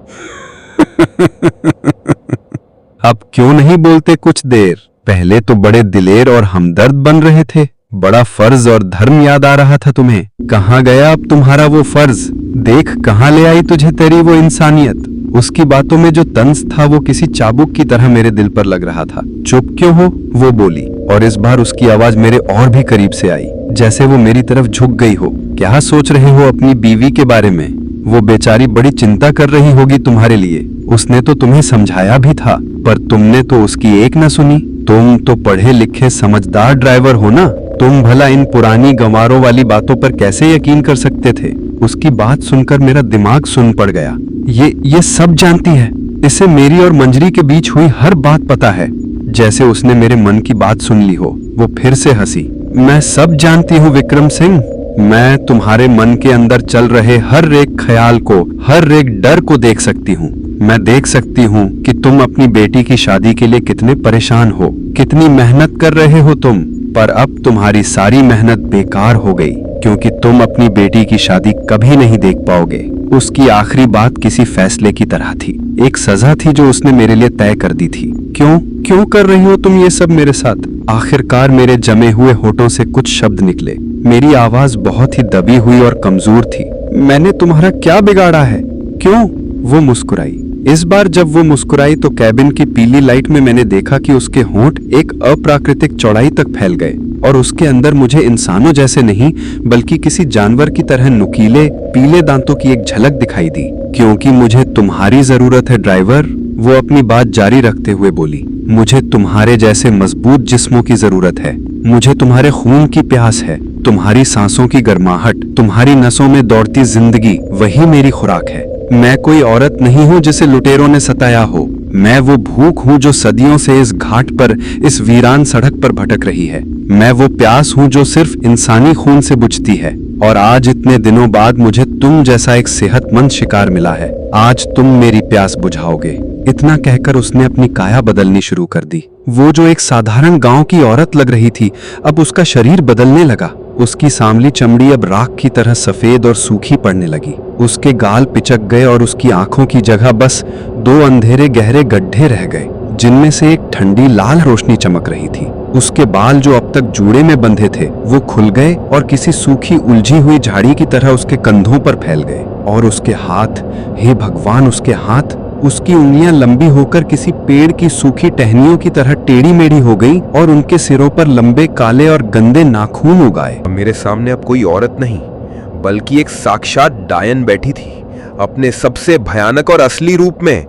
अब क्यों नहीं बोलते कुछ देर? पहले तो बड़े दिलेर और हमदर्द बन रहे थे, बड़ा फर्ज और धर्म याद आ रहा था तुम्हें। कहाँ गया अब तुम्हारा वो फर्ज? देख कहाँ ले आई तुझे तेरी वो इंसानियत। उसकी बातों में जो तंज था, वो किसी चाबुक की तरह मेरे दिल पर लग रहा था। चुप क्यों हो? वो बोली, और इस बार उसकी आवाज मेरे और भी करीब से आई, जैसे वो मेरी तरफ झुक गई हो। क्या सोच रहे हो अपनी बीवी के बारे में? वो बेचारी बड़ी चिंता कर रही होगी तुम्हारे लिए। उसने तो तुम्हें समझाया भी था, पर तुमने तो उसकी एक न सुनी। तुम तो पढ़े लिखे समझदार ड्राइवर हो ना, तुम भला इन पुरानी गंवारों वाली बातों पर कैसे यकीन कर सकते थे? उसकी बात सुनकर मेरा दिमाग सुन पड़ गया। ये सब जानती है, इसे मेरी और मंजरी के बीच हुई हर बात पता है। जैसे उसने मेरे मन की बात सुन ली हो। वो फिर से हंसी। मैं सब जानती हूँ विक्रम सिंह, मैं तुम्हारे मन के अंदर चल रहे हर एक ख्याल को, हर एक डर को देख सकती हूँ। मैं देख सकती हूँ कि तुम अपनी बेटी की शादी के लिए कितने परेशान हो, कितनी मेहनत कर रहे हो तुम। पर अब तुम्हारी सारी मेहनत बेकार हो गई, क्योंकि तुम अपनी बेटी की शादी कभी नहीं देख पाओगे। उसकी आखिरी बात किसी फैसले की तरह थी, एक सजा थी जो उसने मेरे लिए तय कर दी थी। क्यों कर रही हो तुम ये सब मेरे साथ? आखिरकार मेरे जमे हुए होठों से कुछ शब्द निकले। मेरी आवाज बहुत ही दबी हुई और कमजोर थी। मैंने तुम्हारा क्या बिगाड़ा है? क्यों? वो मुस्कुराई। इस बार जब वो मुस्कुराई तो कैबिन की पीली लाइट में मैंने देखा कि उसके होंठ एक अप्राकृतिक चौड़ाई तक फैल गए और उसके अंदर मुझे इंसानों जैसे नहीं, बल्कि किसी जानवर की तरह नुकीले पीले दांतों की एक झलक दिखाई दी। क्योंकि मुझे तुम्हारी जरूरत है ड्राइवर, वो अपनी बात जारी रखते हुए बोली। मुझे तुम्हारे जैसे मजबूत जिस्मों की जरूरत है। मुझे तुम्हारे खून की प्यास है, तुम्हारी सांसों की गर्माहट, तुम्हारी नसों में दौड़ती जिंदगी, वही मेरी खुराक है। मैं कोई औरत नहीं हूँ जिसे लुटेरों ने सताया हो। मैं वो भूख हूँ जो सदियों से इस घाट पर, इस वीरान सड़क पर भटक रही है। मैं वो प्यास हूँ जो सिर्फ इंसानी खून से बुझती है। और आज इतने दिनों बाद मुझे तुम जैसा एक सेहतमंद शिकार मिला है। आज तुम मेरी प्यास बुझाओगे। इतना कहकर उसने अपनी काया बदलनी शुरू कर दी। वो जो एक साधारण गांव की औरत लग रही थी, अब उसका शरीर बदलने लगा। उसकी सांवली चमड़ी अब राख की तरह सफेद और सूखी पड़ने लगी। उसके गाल पिचक गए और उसकी आंखों की जगह बस 2 अंधेरे गहरे गड्ढे रह गए, जिनमें से एक ठंडी लाल रोशनी चमक रही थी। उसके बाल जो अब तक जूड़े में बंधे थे, वो खुल गए और किसी सूखी उलझी हुई झाड़ी की तरह उसके कंधों पर फैल गए। और उसके हाथ, हे भगवान, उसके हाथ, उसकी उंगलियां लंबी होकर किसी पेड़ की सूखी टहनियों की तरह टेढ़ी मेढ़ी हो गई और उनके सिरों पर लंबे काले और गंदे नाखून उगाए। मेरे सामने अब कोई औरत नहीं, बल्कि एक साक्षात डायन बैठी थी, अपने सबसे भयानक और असली रूप में।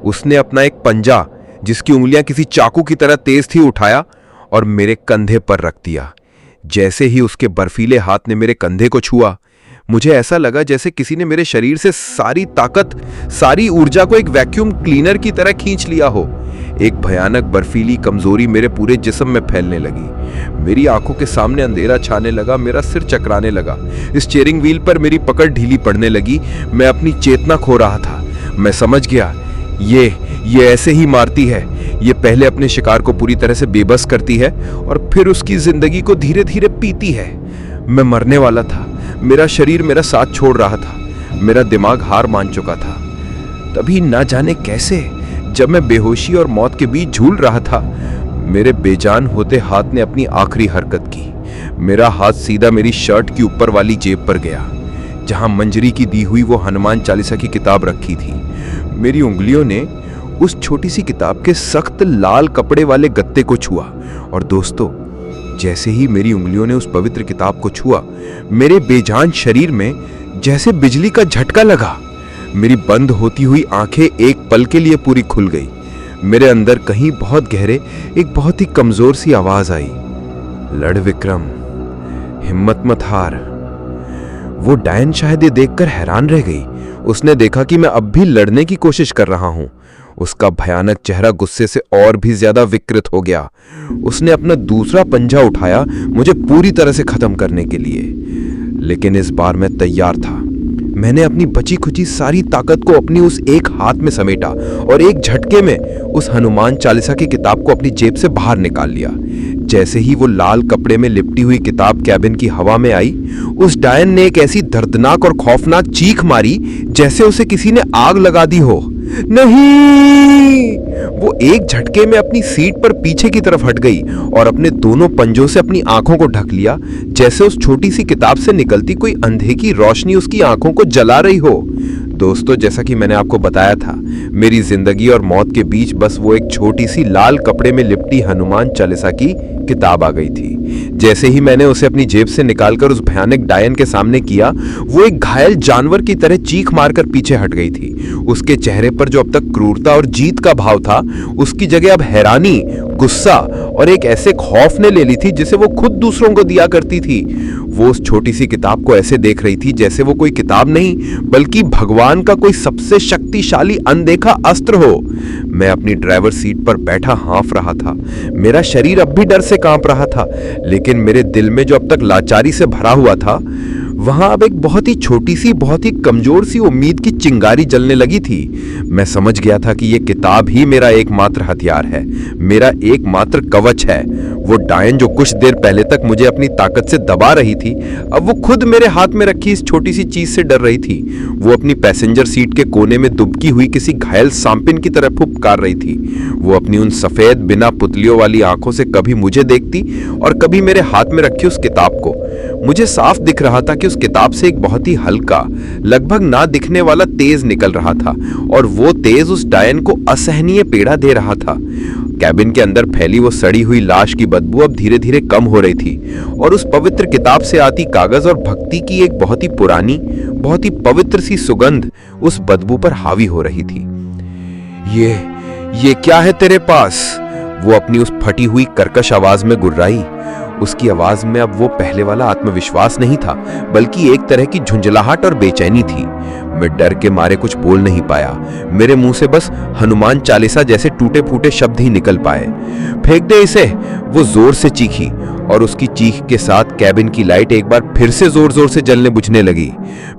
उसने अपना एक पंजा, जिसकी उंगलियां किसी चाकू की तरह तेज थी, उठाया और मेरे कंधे पर रख दिया। जैसे ही उसके बर्फीले हाथ ने मेरे कंधे को छुआ, मुझे ऐसा लगा जैसे किसी ने मेरे शरीर से सारी ताकत, सारी ऊर्जा को एक वैक्यूम क्लीनर की तरह खींच लिया हो। एक भयानक बर्फीली कमजोरी मेरे पूरे जिस्म में फैलने लगी। मेरी आंखों के सामने अंधेरा छाने लगा, मेरा सिर चकराने लगा, स्टीयरिंग व्हील पर मेरी पकड़ ढीली पड़ने लगी। मैं अपनी चेतना खो रहा था। मैं समझ गया, ये ऐसे ही मारती है। ये पहले अपने शिकार को पूरी तरह से बेबस करती है और फिर उसकी जिंदगी को धीरे धीरे पीती है। मैं मरने वाला था। मेरा शरीर मेरा साथ छोड़ रहा था। मेरा दिमाग हार मान चुका था। तभी ना जाने कैसे, जब मैं बेहोशी और मौत के बीच झूल रहा था, मेरे बेजान होते हाथ ने अपनी आखिरी हरकत की। मेरा हाथ सीधा मेरी शर्ट की ऊपर वाली जेब पर गया, जहां मंजरी की दी हुई वो हनुमान चालीसा की किताब रखी थी। मेरी उंगलियों ने उस छोटी सी किताब के सख्त लाल कपड़े वाले गत्ते को छुआ और दोस्तों, जैसे ही मेरी उंगलियों ने उस पवित्र किताब को छुआ, मेरे बेजान शरीर में जैसे बिजली का झटका लगा। मेरी बंद होती हुई आंखें एक पल के लिए पूरी खुल गई। मेरे अंदर कहीं बहुत गहरे एक बहुत ही कमजोर सी आवाज आई, लड़ विक्रम, हिम्मत मत हार। वो डायन शायद ये देखकर हैरान रह गई। उसने देखा कि मैं अब भी लड़ने की कोशिश कर रहा हूं। उसका भयानक चेहरा गुस्से से और भी ज्यादा विकृत हो गया। उसने अपना दूसरा पंजा उठाया, मुझे पूरी तरह से खत्म करने के लिए। लेकिन इस बार मैं तैयार था। मैंने अपनी बची खुची सारी ताकत को अपनी उस एक हाथ में समेटा और एक झटके में उस हनुमान चालीसा की किताब को अपनी जेब से बाहर निकाल लिया। जैसे ही वो लाल कपड़े में लिपटी हुई किताब कैबिन की हवा में आई, उस डायन ने एक ऐसी दर्दनाक और खौफनाक चीख मारी जैसे उसे किसी ने आग लगा दी हो। नहीं! वो एक झटके में अपनी सीट पर पीछे की तरफ हट गई और अपने दोनों पंजों से अपनी आंखों को ढक लिया, जैसे उस छोटी सी किताब से निकलती कोई अंधे की रोशनी उसकी आंखों को जला रही हो। दोस्तों, जैसा कि मैंने आपको बताया था, मेरी जिंदगी और मौत के बीच बस वो एक छोटी सी लाल कपड़े में लिपटी हनुमान चालीसा की किताब आ गई थी। जैसे ही मैंने उसे अपनी जेब से निकालकर उस भयानक डायन के सामने किया, वो एक घायल जानवर की तरह चीख मारकर पीछे हट गई थी। उसके चेहरे पर जो अब तक क्रूरता और जीत का भाव था, उसकी जगह अब हैरानी, गुस्सा और एक ऐसे खौफ ने ले ली थी जिसे वो खुद दूसरों को दिया करती थी। वो उस छोटी सी किताब को ऐसे देख रही थी जैसे वो कोई किताब नहीं, बल्कि भगवान का कोई सबसे शक्तिशाली अनदेखा अस्त्र हो। मैं अपनी ड्राइवर सीट पर बैठा हाँफ रहा था। मेरा शरीर अब भी डर से कांप रहा था, लेकिन मेरे दिल में जो अब तक लाचारी से भरा हुआ था, वहां अब एक बहुत ही छोटी सी, बहुत ही कमजोर सी उम्मीद की चिंगारी जलने लगी थी। मैं समझ गया था कि यह किताब ही मेरा एकमात्र हथियार है, मेरा एकमात्र कवच है। वो डायन जो कुछ देर पहले तक मुझे अपनी ताकत से दबा रही थी, अब वो खुद मेरे हाथ में रखी इस छोटी सी चीज से डर रही थी। वो अपनी पैसेंजर सीट के कोने में दुबकी हुई किसी घायल सांपिन की तरह फुफकार रही थी। वो अपनी उन सफेद बिना पुतलियों वाली आंखों से कभी मुझे देखती और कभी मेरे हाथ में रखी उस किताब को। मुझे साफ दिख रहा था कि उस किताब से एक बहुत ही हल्का, लगभग ना दिखने वाला तेज निकल रहा था और वो तेज उस डायन को असहनीय पीड़ा दे रहा था। कैबिन के अंदर फैली वो सड़ी हुई लाश की बदबू अब धीरे धीरे कम हो रही थी और उस पवित्र किताब से आती कागज और भक्ति की एक बहुत ही पुरानी, बहुत ही पवित्र सी सुगंध उस बदबू पर हावी हो रही थी। ये क्या है तेरे पास? वो अपनी उस फटी हुई कर्कश आवाज में गुर्राई। उसकी आवाज में अब वो पहले वाला आत्मविश्वास नहीं था, बल्कि एक तरह की झुंझलाहट और बेचैनी थी। मैं डर के मारे कुछ बोल नहीं पाया। मेरे मुंह से बस हनुमान चालीसा जैसे टूटे फूटे शब्द ही निकल पाए। फेंक दे इसे, वो जोर से चीखी और उसकी चीख के साथ कैबिन की लाइट एक बार फिर से जोर जोर से जलने बुझने लगी।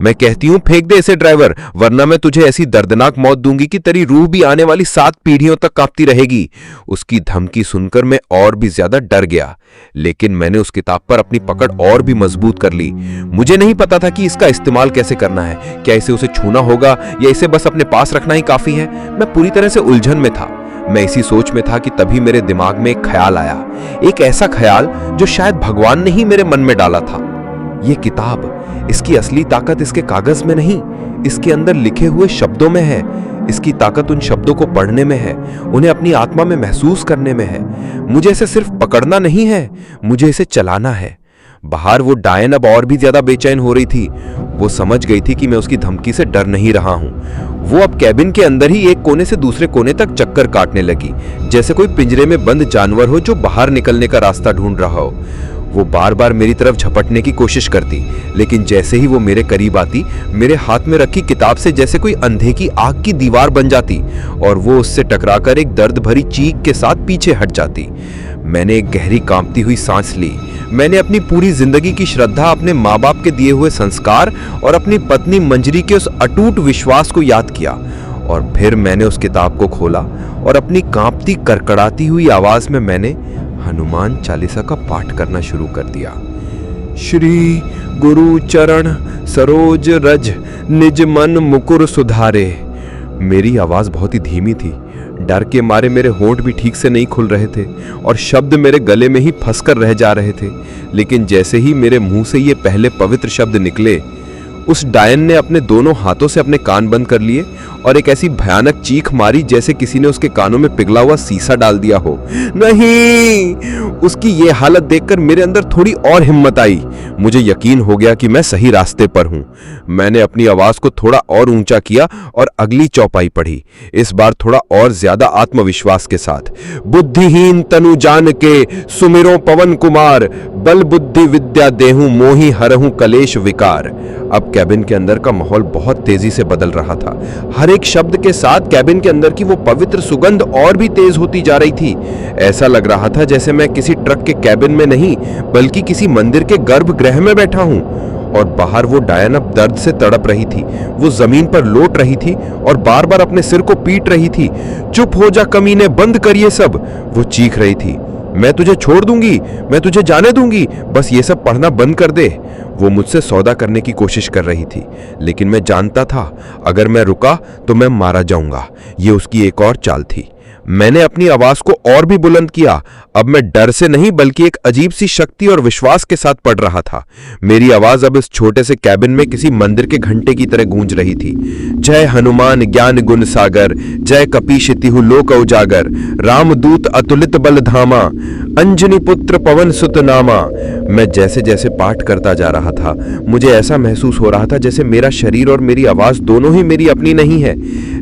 मैं कहती हूँ फेंक दे इसे ड्राइवर, वरना मैं तुझे ऐसी दर्दनाक मौत दूंगी कि तेरी रूह भी आने वाली 7 पीढ़ियों तक कांपती रहेगी। उसकी धमकी सुनकर मैं और भी ज्यादा डर गया, लेकिन मैंने उस किताब पर अपनी पकड़ और भी मजबूत कर ली। मुझे नहीं पता था कि इसका इस्तेमाल कैसे करना है, क्या इसे उसे छूना होगा या इसे बस अपने पास रखना ही काफी है। मैं पूरी तरह से उलझन में था। मैं इसी सोच में था कि तभी मेरे दिमाग में एक ख्याल आया, एक ऐसा ख्याल जो शायद भगवान ने ही मेरे मन में डाला था। ये किताब, इसकी असली ताकत इसके कागज में नहीं, इसके अंदर लिखे हुए शब्दों में है। इसकी ताकत उन शब्दों को पढ़ने में है, उन्हें अपनी आत्मा में महसूस करने में है। मुझे इसे सिर्फ पकड़ना नहीं है, मुझे इसे चलाना है। बाहर वो डायन अब और भी ज्यादा बेचैन हो रही थी। वो समझ गई थी कि मैं उसकी धमकी से डर नहीं रहा हूं। वो अब कैबिन के अंदर ही एक कोने से दूसरे कोने तक चक्कर काटने लगी, जैसे कोई पिंजरे में बंद जानवर हो जो बाहर निकलने का रास्ता ढूंढ रहा हो। वो बार बार मेरी तरफ झपटने की कोशिश करती, लेकिन जैसे ही वो मेरे करीब आती, मेरे हाथ में रखी किताब से जैसे कोई अंधे की आग की दीवार बन जाती और वो उससे टकराकर एक दर्द भरी चीख के साथ पीछे हट जाती। मैंने एक गहरी कांपती हुई सांस ली। मैंने अपनी पूरी जिंदगी की श्रद्धा, अपने माँ बाप के दिए हुए संस्कार और अपनी पत्नी मंजरी के उस अटूट विश्वास को याद किया और फिर मैंने उस किताब को खोला और अपनी कांपती करकड़ाती हुई आवाज में मैंने हनुमान चालीसा का पाठ करना शुरू कर दिया। श्री गुरु चरण सरोज रज निज मन मुकुर सुधारे। मेरी आवाज बहुत ही धीमी थी। डर के मारे मेरे होंठ भी ठीक से नहीं खुल रहे थे और शब्द मेरे गले में ही फंसकर रह जा रहे थे। लेकिन जैसे ही मेरे मुंह से ये पहले पवित्र शब्द निकले, उस डायन ने अपने दोनों हाथों से अपने कान बंद कर लिए और एक ऐसी भयानक चीख मारी जैसे किसी ने उसके कानों में पिघला हुआ सीसा डाल दिया हो। नहीं! उसकी ये हालत देखकर मेरे अंदर थोड़ी और हिम्मत आई। मुझे यकीन हो गया कि मैं सही रास्ते पर हूं। मैंने अपनी आवाज को थोड़ा और ऊंचा किया और अगली चौपाई पढ़ी, इस बार थोड़ा और ज्यादा आत्मविश्वास के साथ। बुद्धिहीन तनु जान के सुमिरो पवन कुमार, बल बुद्धि विद्या देहूं मोहि हरहूं कलेश विकार। अब कैबिन के अंदर का माहौल बहुत तेजी से बदल रहा था। हर एक शब्द के साथ कैबिन के अंदर की वो पवित्र सुगंध और भी तेज होती जा रही थी। ऐसा लग रहा था जैसे मैं किसी ट्रक के कैबिन में नहीं, बल्कि किसी मंदिर के गर्भगृह में बैठा हूं। और बाहर वो डायन अब दर्द से तड़प रही थी। वो जमीन पर लौट रही थी और बार बार अपने सिर को पीट रही थी। चुप हो जा कमीने, बंद कर ये सब, वो चीख रही थी। मैं तुझे छोड़ दूंगी, मैं तुझे जाने दूंगी, बस ये सब पढ़ना बंद कर दे। वो मुझसे सौदा करने की कोशिश कर रही थी, लेकिन मैं जानता था अगर मैं रुका तो मैं मारा जाऊंगा। ये उसकी एक और चाल थी। मैंने अपनी आवाज को और भी बुलंद किया। अब मैं डर से नहीं बल्कि एक अजीब सी शक्ति और विश्वास के साथ पढ़ रहा था। मेरी आवाज अब इस छोटे से कैबिन में किसी मंदिर के घंटे की तरह गूंज रही थी। जय हनुमान ज्ञान गुण सागर, जय कपीशितिहु लोक उजागर, रामदूत अतुलित बल धामा, अंजनी पुत्र पवन सुत नामा। मैं जैसे जैसे पाठ करता जा रहा था, मुझे ऐसा महसूस हो रहा था जैसे मेरा शरीर और मेरी आवाज दोनों ही मेरी अपनी नहीं है।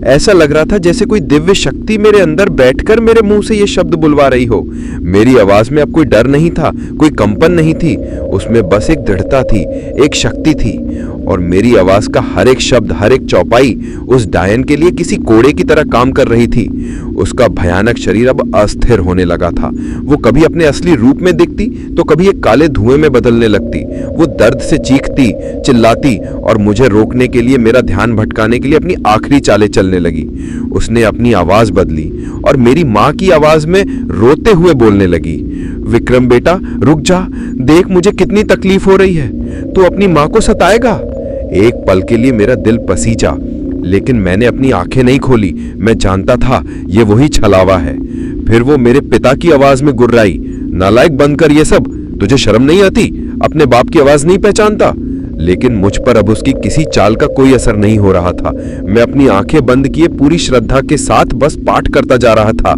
ऐसा लग रहा था जैसे कोई दिव्य शक्ति मेरे अंदर बैठकर मेरे मुंह से ये शब्द बुलवा रही हो। मेरी आवाज में अब कोई डर नहीं था, कोई कंपन नहीं थी, उसमें बस एक दृढ़ता थी, एक शक्ति थी। और मेरी आवाज का हर एक शब्द, हर एक चौपाई उस डायन के लिए किसी कोड़े की तरह काम कर रही थी। उसका भयानक शरीर अब अस्थिर होने लगा था। वो कभी अपने असली रूप में दिखती तो कभी एक काले धुएं में बदलने लगती। वो दर्द से चीखती, चिल्लाती और मुझे रोकने के लिए, मेरा ध्यान भटकाने के लिए अपनी आखिरी चालें चलने लगी। उसने अपनी आवाज बदली और मेरी माँ की आवाज में रोते हुए बोलने लगी, विक्रम बेटा रुक जा, देख मुझे कितनी तकलीफ हो रही है, तू अपनी माँ को सताएगा। एक पल के लिए मेरा दिल पसीजा, लेकिन मैंने अपनी आंखें नहीं खोली। मैं जानता था ये वही छलावा है। फिर वो मेरे पिता की आवाज में गुर्राई, नालायक बंद कर ये सब, तुझे शर्म नहीं आती, अपने बाप की आवाज नहीं पहचानता। लेकिन मुझ पर अब उसकी किसी चाल का कोई असर नहीं हो रहा था। मैं अपनी आंखें बंद किए पूरी श्रद्धा के साथ बस पाठ करता जा रहा था।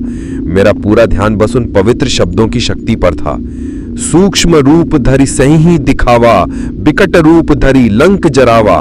मेरा पूरा ध्यान बस उन पवित्र शब्दों की शक्ति पर था। सूक्ष्म रूप धरि सही दिखावा, बिकट रूप धरि लंक जरावा,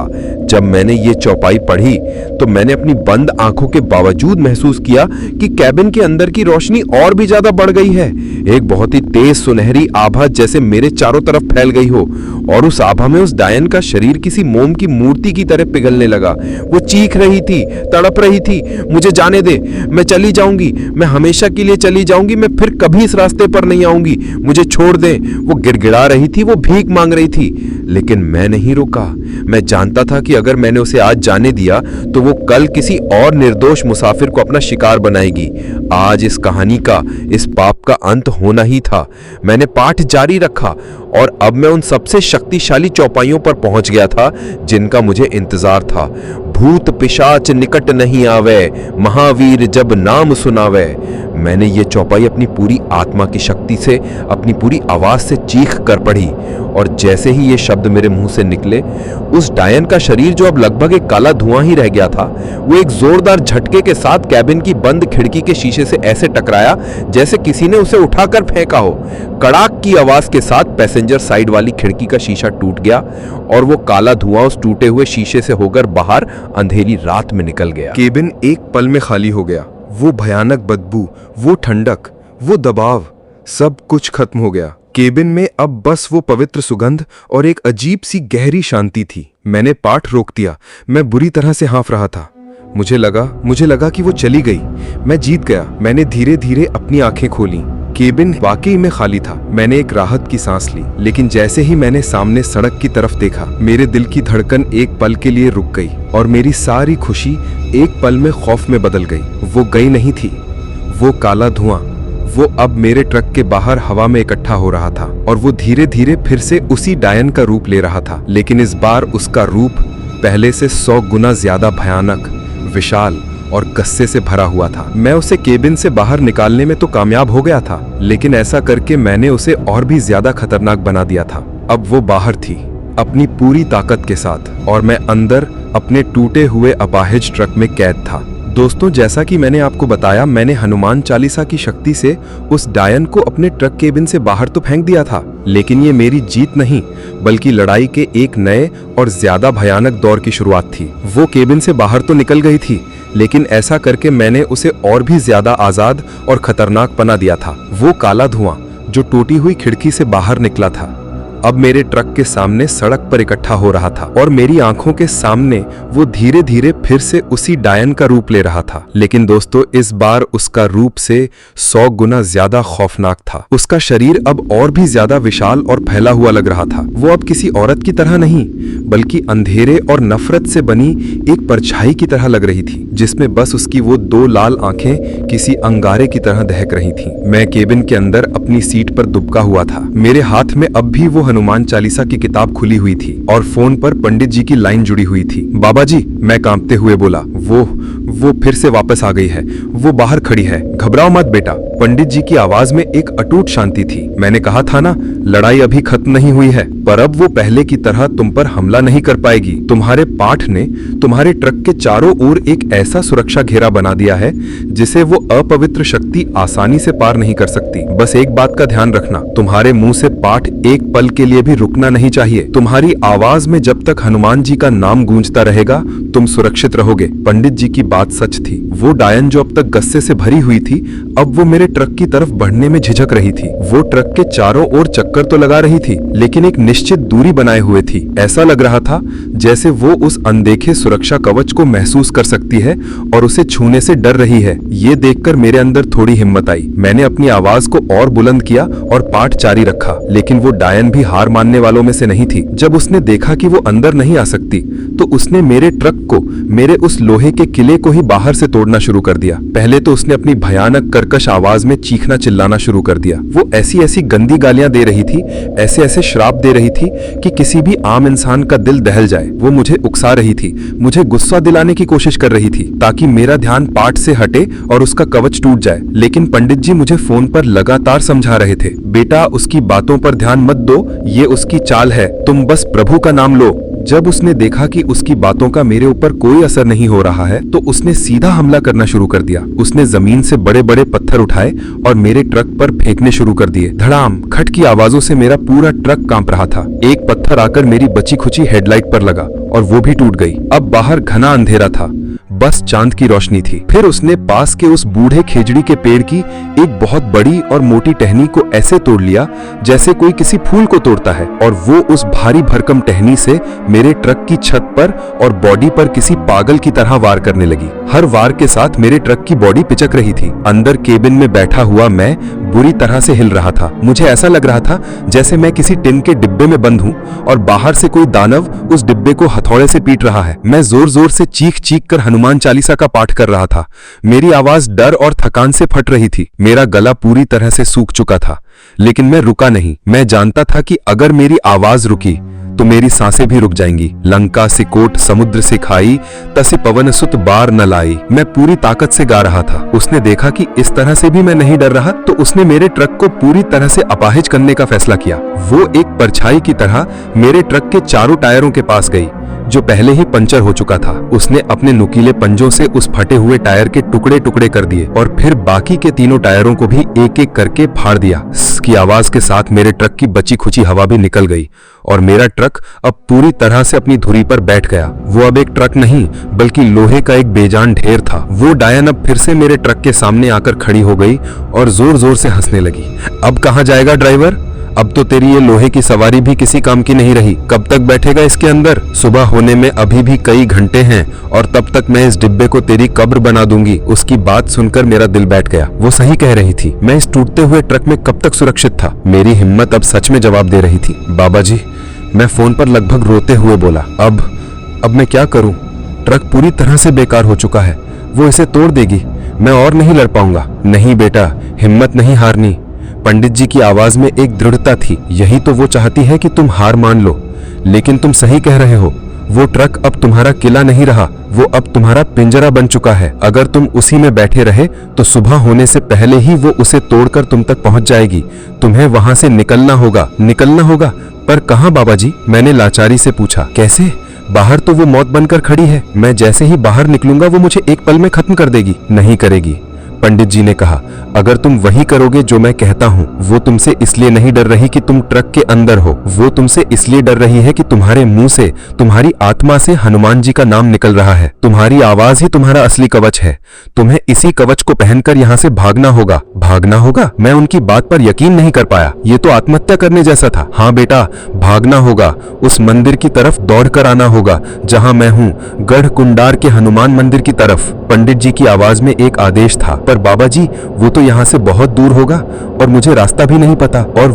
जब मैंने ये चौपाई पढ़ी तो मैंने अपनी बंद आंखों के बावजूद महसूस किया कि कैबिन के अंदर की रोशनी और भी ज्यादा बढ़ गई है। एक बहुत ही तेज सुनहरी आभा जैसे मेरे चारों तरफ फैल गई हो, और उस आभा में उस डायन का शरीर किसी मोम की मूर्ति की तरह पिघलने लगा। वो चीख रही थी, तड़प रही थी, मुझे जाने दे, मैं चली जाऊंगी, मैं हमेशा के लिए चली जाऊंगी, मैं फिर कभी इस रास्ते पर नहीं आऊंगी, मुझे छोड़ दे। वो गिड़गिड़ा रही थी, वो भीख मांग रही थी, लेकिन मैं नहीं रुका। मैं जानता था कि अगर मैंने उसे आज जाने दिया तो वो कल किसी और निर्दोष मुसाफिर को अपना शिकार बनाएगी। आज इस कहानी का, इस पाप का अंत होना ही था। मैंने पाठ जारी रखा और अब मैं उन सबसे शक्तिशाली चौपाइयों पर पहुंच गया था जिनका मुझे इंतजार था। भूत पिशाच निकट नहीं आवे, महावीर जब नाम सुनावे। मैंने ये चौपाई अपनी पूरी आत्मा की शक्ति से, अपनी पूरी आवाज से चीख कर पढ़ी, और जैसे ही ये शब्द मेरे मुंह से निकले, उस डायन का शरीर जो अब लगभग एक काला धुआं ही रह गया था, वो एक जोरदार झटके के साथ कैबिन की बंद खिड़की के शीशे से ऐसे टकराया जैसे किसी ने उसे उठाकर फेंका हो। कड़ाक की आवाज के साथ पैसेंजर साइड वाली खिड़की का शीशा टूट गया और वो काला धुआं उस टूटे हुए शीशे से होकर बाहर अंधेरी रात में निकल गया। केबिन एक पल में खाली हो गया। वो भयानक बदबू, वो ठंडक, वो दबाव, सब कुछ खत्म हो गया। केबिन में अब बस वो पवित्र सुगंध और एक अजीब सी गहरी शांति थी। मैंने पाठ रोक दिया। मैं बुरी तरह से हाँफ रहा था। मुझे लगा कि वो चली गई। मैं जीत गया। मैंने धीरे धीरे अपनी आंखें खोली। केबिन वाकई में खाली था। मैंने एक राहत की सांस ली, लेकिन जैसे ही मैंने सामने सड़क की तरफ देखा, मेरे दिल की धड़कन एक पल के लिए रुक गई और मेरी सारी खुशी एक पल में खौफ में बदल गई। वो गई नहीं थी। वो काला धुआं, वो अब मेरे ट्रक के बाहर हवा में इकट्ठा हो रहा था और वो धीरे धीरे फिर से उसी डायन का रूप ले रहा था, लेकिन इस बार उसका रूप पहले से 100 गुना ज्यादा भयानक, विशाल और गुस्से से भरा हुआ था। मैं उसे केबिन से बाहर निकालने में तो कामयाब हो गया था, लेकिन ऐसा करके मैंने उसे और भी ज्यादा खतरनाक बना दिया था। अब वो बाहर थी अपनी पूरी ताकत के साथ, और मैं अंदर अपने टूटे हुए अपाहिज ट्रक में कैद था। दोस्तों, जैसा कि मैंने आपको बताया, मैंने हनुमान चालीसा की शक्ति से उस डायन को अपने ट्रक केबिन से बाहर तो फेंक दिया था, लेकिन ये मेरी जीत नहीं बल्कि लड़ाई के एक नए और ज्यादा भयानक दौर की शुरुआत थी। वो केबिन से बाहर तो निकल गई थी, लेकिन ऐसा करके मैंने उसे और भी ज्यादा आजाद और खतरनाक बना दिया था। वो काला धुआं जो टूटी हुई खिड़की से बाहर निकला था, अब मेरे ट्रक के सामने सड़क पर इकट्ठा हो रहा था और मेरी आंखों के सामने वो धीरे धीरे फिर से उसी डायन का रूप ले रहा था। लेकिन दोस्तों, इस बार उसका रूप से 100 गुना ज्यादा खौफनाक था। उसका शरीर अब और भी ज्यादा विशाल और फैला हुआ लग रहा था। वो अब किसी औरत की तरह नहीं, बल्कि अंधेरे और नफरत से बनी एक परछाई की तरह लग रही थी, जिसमें बस उसकी वो 2 लाल आंखें किसी अंगारे की तरह दहक रही थीं। मैं केबिन के अंदर अपनी सीट पर दुबका हुआ था। मेरे हाथ में अब भी वो हनुमान चालीसा की किताब खुली हुई थी और फोन पर पंडित जी की लाइन जुड़ी हुई थी। बाबा जी, मैं कांपते हुए बोला, वो फिर से वापस आ गई है। वो बाहर खड़ी है, घबराओ मत बेटा। पंडित जी की आवाज में एक अटूट शांति थी। मैंने कहा था ना, लड़ाई अभी खत्म नहीं हुई है, पर अब वो पहले की तरह तुम पर हमला नहीं कर पाएगी। तुम्हारे पाठ ने तुम्हारे ट्रक के चारों ओर एक ऐसा सुरक्षा घेरा बना दिया है जिसे वो अपवित्र शक्ति आसानी से पार नहीं कर सकती। बस एक बात का ध्यान रखना, तुम्हारे मुंह से पाठ एक पल के लिए भी रुकना नहीं चाहिए। तुम्हारी आवाज में जब तक हनुमान जी का नाम गूंजता रहेगा, तुम सुरक्षित रहोगे। पंडित जी की बात सच थी। वो डायन जो अब तक गुस्से से भरी हुई थी, अब वो मेरे ट्रक की तरफ बढ़ने में झिझक रही थी। वो ट्रक के चारों ओर चक्कर तो लगा रही थी, लेकिन एक निश्चित दूरी बनाए हुए थी। ऐसा लग रहा था जैसे वो उस अनदेखे सुरक्षा कवच को महसूस कर सकती है और उसे छूने से डर रही है। ये देखकर मेरे अंदर थोड़ी हिम्मत आई। मैंने अपनी आवाज को और बुलंद किया और पाठ जारी रखा, लेकिन वो डायन भी हार मानने वालों में से नहीं थी। जब उसने देखा कि वो अंदर नहीं आ सकती, तो उसने मेरे ट्रक को, मेरे उस लोहे के किले को ही बाहर से तोड़ना शुरू कर दिया। पहले तो उसने अपनी भयानक कर्कश आवाज में चीखना चिल्लाना शुरू कर दिया। वो ऐसी ऐसी गंदी गालियां दे रही थी, ऐसे ऐसे श्राप दे रही थी कि किसी भी आम इंसान का दिल दहल जाए। वो मुझे उकसा रही थी, मुझे गुस्सा दिलाने की कोशिश कर रही थी ताकि मेरा ध्यान पाठ से हटे और उसका कवच टूट जाए। लेकिन पंडित जी मुझे फोन पर लगातार समझा रहे थे, बेटा उसकी बातों पर ध्यान मत दो, ये उसकी चाल है, तुम बस प्रभु का नाम लो। जब उसने देखा कि उसकी बातों का मेरे ऊपर कोई असर नहीं हो रहा है, तो उसने सीधा हमला करना शुरू कर दिया। उसने जमीन से बड़े बड़े पत्थर उठाए और मेरे ट्रक पर फेंकने शुरू कर दिए। धड़ाम खट की आवाजों से मेरा पूरा ट्रक कांप रहा था। एक पत्थर आकर मेरी बची खुची हेडलाइट पर लगा और वो भी टूट गई। अब बाहर घना अंधेरा था, बस चांद की रोशनी थी। फिर उसने पास के उस बूढ़े खेजड़ी के पेड़ की एक बहुत बड़ी और मोटी टहनी को ऐसे तोड़ लिया जैसे कोई किसी फूल को तोड़ता है, और वो उस भारी भरकम टहनी से मेरे ट्रक की छत पर और बॉडी पर किसी पागल की तरह वार करने लगी। हर वार के साथ मेरे ट्रक की बॉडी पिचक रही थी। अंदर केबिन में बैठा हुआ मैं बुरी तरह से हिल रहा था। मुझे ऐसा लग रहा था जैसे मैं किसी टिन के डिब्बे में बंद हूँ और बाहर से कोई दानव उस डिब्बे को हथौड़े से पीट रहा है। मैं जोर जोर से चीख चीख कर हनुमान चालीसा का पाठ कर रहा था। मेरी आवाज डर और थकान से फट रही थी। मेरा गला पूरी तरह से सूख चुका था, लेकिन मैं रुका नहीं। मैं जानता था कि अगर मेरी आवाज रुकी तो मेरी सांसें भी रुक जाएंगी। लंका सिकोट समुद्र से खाई, तसि पवन सुत बार न लाई। मैं पूरी ताकत से गा रहा था। उसने देखा कि इस तरह से भी मैं नहीं डर रहा, तो उसने मेरे ट्रक को पूरी तरह से अपाहिज करने का फैसला किया। वो एक परछाई की तरह मेरे ट्रक के चारों टायरों के पास गई, जो पहले ही पंचर हो चुका था। उसने अपने नुकीले पंजों से उस फटे हुए टायर के टुकड़े टुकड़े कर दिए और फिर बाकी के तीनों टायरों को भी एक एक करके फाड़ दिया। की आवाज के साथ मेरे ट्रक की बची खुची हवा भी निकल गई और मेरा ट्रक अब पूरी तरह से अपनी धुरी पर बैठ गया। वो अब एक ट्रक नहीं बल्कि लोहे का एक बेजान ढेर था। वो डायन अब फिर से मेरे ट्रक के सामने आकर खड़ी हो गई और जोर जोर से हंसने लगी। अब कहाँ जाएगा ड्राइवर? अब तो तेरी ये लोहे की सवारी भी किसी काम की नहीं रही। कब तक बैठेगा इसके अंदर? सुबह होने में अभी भी कई घंटे हैं और तब तक मैं इस डिब्बे को तेरी कब्र बना दूंगी। उसकी बात सुनकर मेरा दिल बैठ गया। वो सही कह रही थी। मैं इस टूटते हुए ट्रक में कब तक सुरक्षित था? मेरी हिम्मत अब सच में जवाब दे रही थी। बाबा जी, मैं फोन पर लगभग रोते हुए बोला, अब मैं क्या करूं? ट्रक पूरी तरह से बेकार हो चुका है। वो इसे तोड़ देगी। मैं और नहीं लड़ पाऊंगा। नहीं बेटा, हिम्मत नहीं हारनी। पंडित जी की आवाज में एक दृढ़ता थी। यही तो वो चाहती है कि तुम हार मान लो। लेकिन तुम सही कह रहे हो। वो ट्रक अब तुम्हारा किला नहीं रहा, वो अब तुम्हारा पिंजरा बन चुका है। अगर तुम उसी में बैठे रहे तो सुबह होने से पहले ही वो उसे तोड़कर तुम तक पहुंच जाएगी। तुम्हें वहां से निकलना होगा। पर कहां बाबा जी? मैंने लाचारी से पूछा। कैसे? बाहर तो वो मौत बनकर खड़ी है। मैं जैसे ही बाहर निकलूंगा वो मुझे एक पल में खत्म कर देगी। नहीं करेगी, पंडित जी ने कहा। अगर तुम वही करोगे जो मैं कहता हूँ। वो तुमसे इसलिए नहीं डर रही कि तुम ट्रक के अंदर हो, वो तुमसे इसलिए डर रही है कि तुम्हारे मुंह से, तुम्हारी आत्मा से हनुमान जी का नाम निकल रहा है। तुम्हारी आवाज ही तुम्हारा असली कवच है। तुम्हें इसी कवच को पहनकर यहाँ से भागना होगा। भागना होगा? मैं उनकी बात पर यकीन नहीं कर पाया। ये तो आत्महत्या करने जैसा था। हाँ बेटा, भागना होगा। उस मंदिर की तरफ दौड़ कर आना होगा जहाँ मैं हूँ, गढ़ कुंडार के हनुमान मंदिर की तरफ। पंडित जी की आवाज में एक आदेश था। पर बाबा जी, वो तो यहाँ से बहुत दूर होगा और मुझे रास्ता भी नहीं पता। और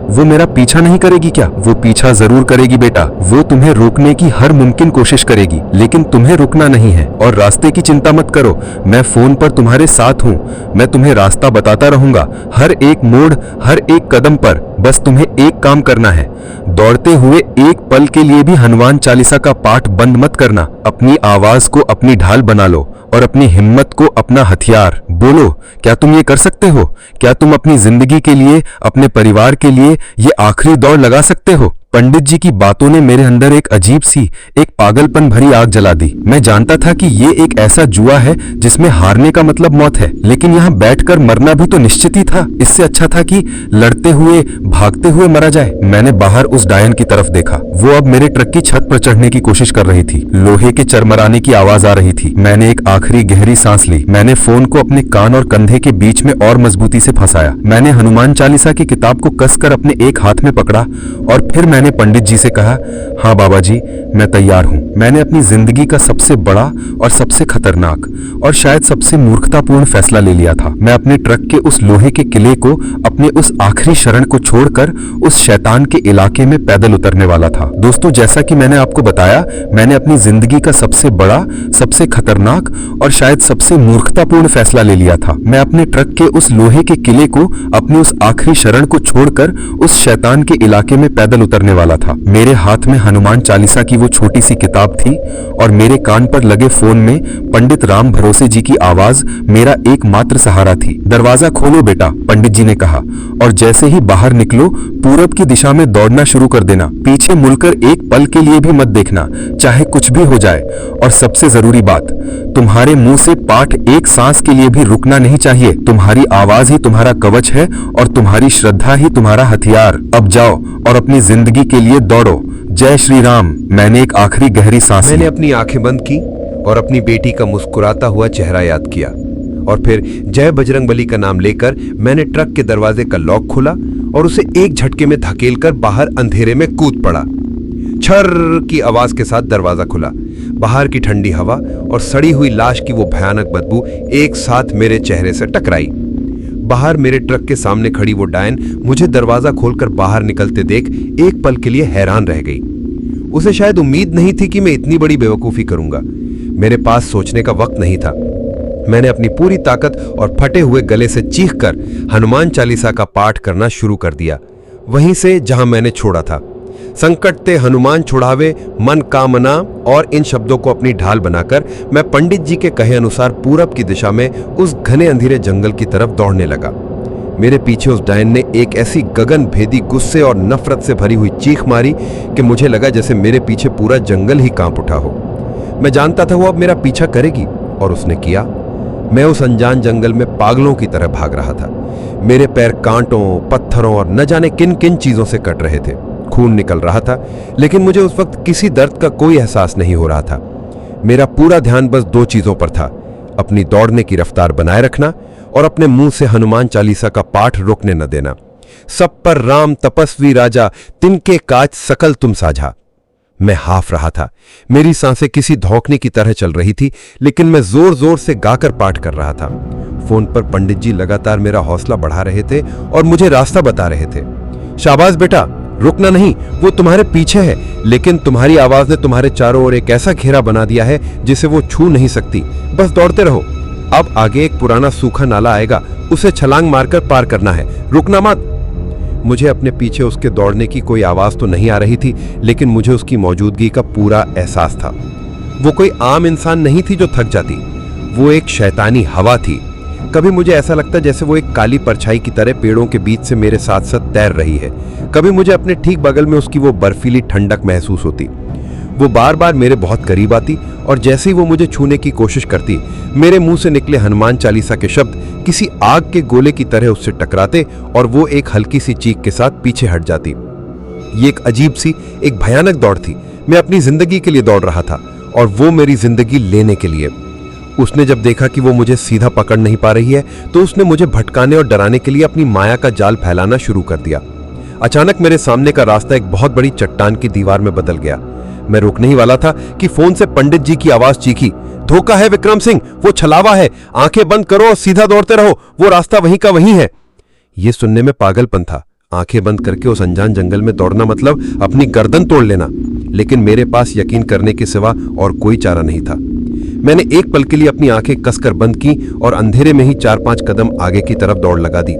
वो मेरा पीछा नहीं करेगी क्या? वो पीछा जरूर करेगी बेटा। वो तुम्हें रोकने की हर मुमकिन कोशिश करेगी, लेकिन तुम्हें रुकना नहीं है। और रास्ते की चिंता मत करो, मैं फोन पर तुम्हारे साथ हूँ। मैं तुम्हें रास्ता बताता रहूंगा, हर एक मोड़, हर एक कदम पर। बस तुम्हें एक काम करना है, दौड़ते हुए एक पल के लिए भी हनुमान चालीसा का पाठ बंद मत करना। अपनी आवाज को अपनी ढाल बना लो और अपनी हिम्मत को अपना हथियार। बोलो, क्या तुम ये कर सकते हो? क्या तुम अपनी जिंदगी के लिए, अपने परिवार के लिए ये आखिरी दौड़ लगा सकते हो? पंडित जी की बातों ने मेरे अंदर एक अजीब सी, एक पागलपन भरी आग जला दी। मैं जानता था कि ये एक ऐसा जुआ है जिसमें हारने का मतलब मौत है, लेकिन यहाँ बैठकर मरना भी तो निश्चित ही था। इससे अच्छा था कि लड़ते हुए, भागते हुए मरा जाए। मैंने बाहर उस डायन की तरफ देखा। वो अब मेरे ट्रक की छत पर चढ़ने की कोशिश कर रही थी। लोहे के चरमराने की आवाज आ रही थी। मैंने एक आखिरी गहरी सांस ली। मैंने फोन को अपने कान और कंधे के बीच में और मजबूती से फंसाया। मैंने हनुमान चालीसा की किताब को कसकर अपने एक हाथ में पकड़ा और फिर मैंने पंडित जी से कहा, हाँ बाबा जी, मैं तैयार हूँ। मैंने अपनी जिंदगी का सबसे बड़ा और सबसे खतरनाक और शायद सबसे मूर्खतापूर्ण फैसला ले लिया था। मैं अपने ट्रक के उस लोहे के किले को, अपने उस आखिरी शरण को छोड़कर उस शैतान के इलाके में पैदल उतरने वाला था। दोस्तों, जैसा कि मैंने आपको बताया, मैंने अपनी जिंदगी का सबसे बड़ा, सबसे खतरनाक और शायद सबसे मूर्खतापूर्ण फैसला ले लिया था। मैं अपने ट्रक के उस लोहे के किले को, अपनी उस आखिरी शरण को छोड़कर उस शैतान के इलाके में पैदल उतरने वाला था। मेरे हाथ में हनुमान चालीसा की वो छोटी सी किताब थी और मेरे कान पर लगे फोन में पंडित राम भरोसे जी की आवाज मेरा एकमात्र सहारा थी। दरवाजा खोलो बेटा, पंडित जी ने कहा, और जैसे ही बाहर निकलो पूरब की दिशा में दौड़ना शुरू कर देना। पीछे मुड़कर एक पल के लिए भी मत देखना, चाहे कुछ भी हो जाए। और सबसे जरूरी बात, तुम्हारे मुंह से पाठ एक सांस के लिए भी रुकना नहीं चाहिए। तुम्हारी आवाज ही तुम्हारा कवच है और तुम्हारी श्रद्धा ही तुम्हारा हथियार। अब जाओ और अपनी जिंदगी जिंदगी के लिए दौड़ो। जय श्री राम। मैंने एक आखिरी गहरी सांस मैंने ली। अपनी आंखें बंद की और अपनी बेटी का मुस्कुराता हुआ चेहरा याद किया, और फिर जय बजरंगबली का नाम लेकर मैंने ट्रक के दरवाजे का लॉक खोला और उसे एक झटके में धकेलकर बाहर अंधेरे में कूद पड़ा। छर की आवाज के साथ दरवाजा खुला। बाहर की ठंडी हवा और सड़ी हुई लाश की वो भयानक बदबू एक साथ मेरे चेहरे से टकराई। बाहर मेरे ट्रक के सामने खड़ी वो डायन मुझे दरवाजा खोलकर बाहर निकलते देख एक पल के लिए हैरान रह गई। उसे शायद उम्मीद नहीं थी कि मैं इतनी बड़ी बेवकूफी करूंगा। मेरे पास सोचने का वक्त नहीं था। मैंने अपनी पूरी ताकत और फटे हुए गले से चीखकर हनुमान चालीसा का पाठ करना शुरू कर दिया, वहीं से जहां मैंने छोड़ा था। संकट ते हनुमान छुड़ावे मन कामना, और इन शब्दों को अपनी ढाल बनाकर मैं पंडित जी के कहे अनुसार पूरब की दिशा में उस घने अंधेरे जंगल की तरफ दौड़ने लगा। मेरे पीछे उस डायन ने एक ऐसी गगन भेदी गुस्से और नफरत से भरी हुई चीख मारी कि मुझे लगा जैसे मेरे पीछे पूरा जंगल ही कांप उठा हो। मैं जानता था वो अब मेरा पीछा करेगी, और उसने किया। मैं उस अनजान जंगल में पागलों की तरह भाग रहा था। मेरे पैर कांटों, पत्थरों और न जाने किन किन चीजों से कट रहे थे। खून निकल रहा था, लेकिन मुझे उस वक्त किसी दर्द का कोई एहसास नहीं हो रहा था। मेरा पूरा ध्यान बस दो चीजों पर था, अपनी दौड़ने की रफ्तार बनाए रखना और अपने मुंह से हनुमान चालीसा का पाठ रोकने न देना। सब पर राम तपस्वी राजा, तिनके काज सकल तुम साझा। मैं हाफ रहा था। मेरी सांसें किसी धौंकने की तरह चल रही थी, लेकिन मैं जोर जोर से गाकर पाठ कर रहा था। फोन पर पंडित जी लगातार मेरा हौसला बढ़ा रहे थे और मुझे रास्ता बता रहे थे। शाबाश बेटा, रुकना नहीं, वो तुम्हारे पीछे है, लेकिन तुम्हारी आवाज ने तुम्हारे चारों ओर एक ऐसा घेरा बना दिया है जिसे वो छू नहीं सकती। बस दौड़ते रहो। अब आगे एक पुराना सूखा नाला आएगा, उसे छलांग मारकर पार करना है, रुकना मत। मुझे अपने पीछे उसके दौड़ने की कोई आवाज तो नहीं आ रही थी, लेकिन मुझे उसकी मौजूदगी का पूरा एहसास था। वो कोई आम इंसान नहीं थी जो थक जाती, वो एक शैतानी हवा थी। कभी मुझे ऐसा लगता जैसे वो एक काली परछाई की तरह पेड़ों के बीच से मेरे साथ साथ तैर रही है। कभी मुझे अपने ठीक बगल में उसकी वो बर्फीली ठंडक महसूस होती। वो बार बार मेरे बहुत करीब आती और जैसे ही वो मुझे छूने की कोशिश करती, मेरे मुंह से निकले हनुमान चालीसा के शब्द किसी आग के गोले की तरह उससे टकराते और वो एक हल्की सी चीख के साथ पीछे हट जाती। ये एक अजीब सी, एक भयानक दौड़ थी। मैं अपनी जिंदगी के लिए दौड़ रहा था और वो मेरी जिंदगी लेने के लिए। उसने जब देखा कि वो मुझे सीधा पकड़ नहीं पा रही है, तो उसने मुझे भटकाने और डराने के लिए अपनी माया का जाल फैलाना शुरू कर दिया। अचानक मेरे सामने का रास्ता एक बहुत बड़ी चट्टान की दीवार में बदल गया। मैं रुकने ही वाला था कि फोन से पंडित जी की आवाज चीखी, धोखा है विक्रम सिंह, वो छलावा है, आंखें बंद करो और सीधा दौड़ते रहो, वो रास्ता वहीं का वहीं है। ये सुनने में पागलपन था। आंखें बंद करके उस अनजान जंगल में दौड़ना मतलब अपनी गर्दन तोड़ लेना, लेकिन मेरे पास यकीन करने के सिवा और कोई चारा नहीं था। मैंने एक पल के लिए अपनी आंखें कसकर बंद की और अंधेरे में ही 4-5 कदम आगे की तरफ दौड़ लगा दी।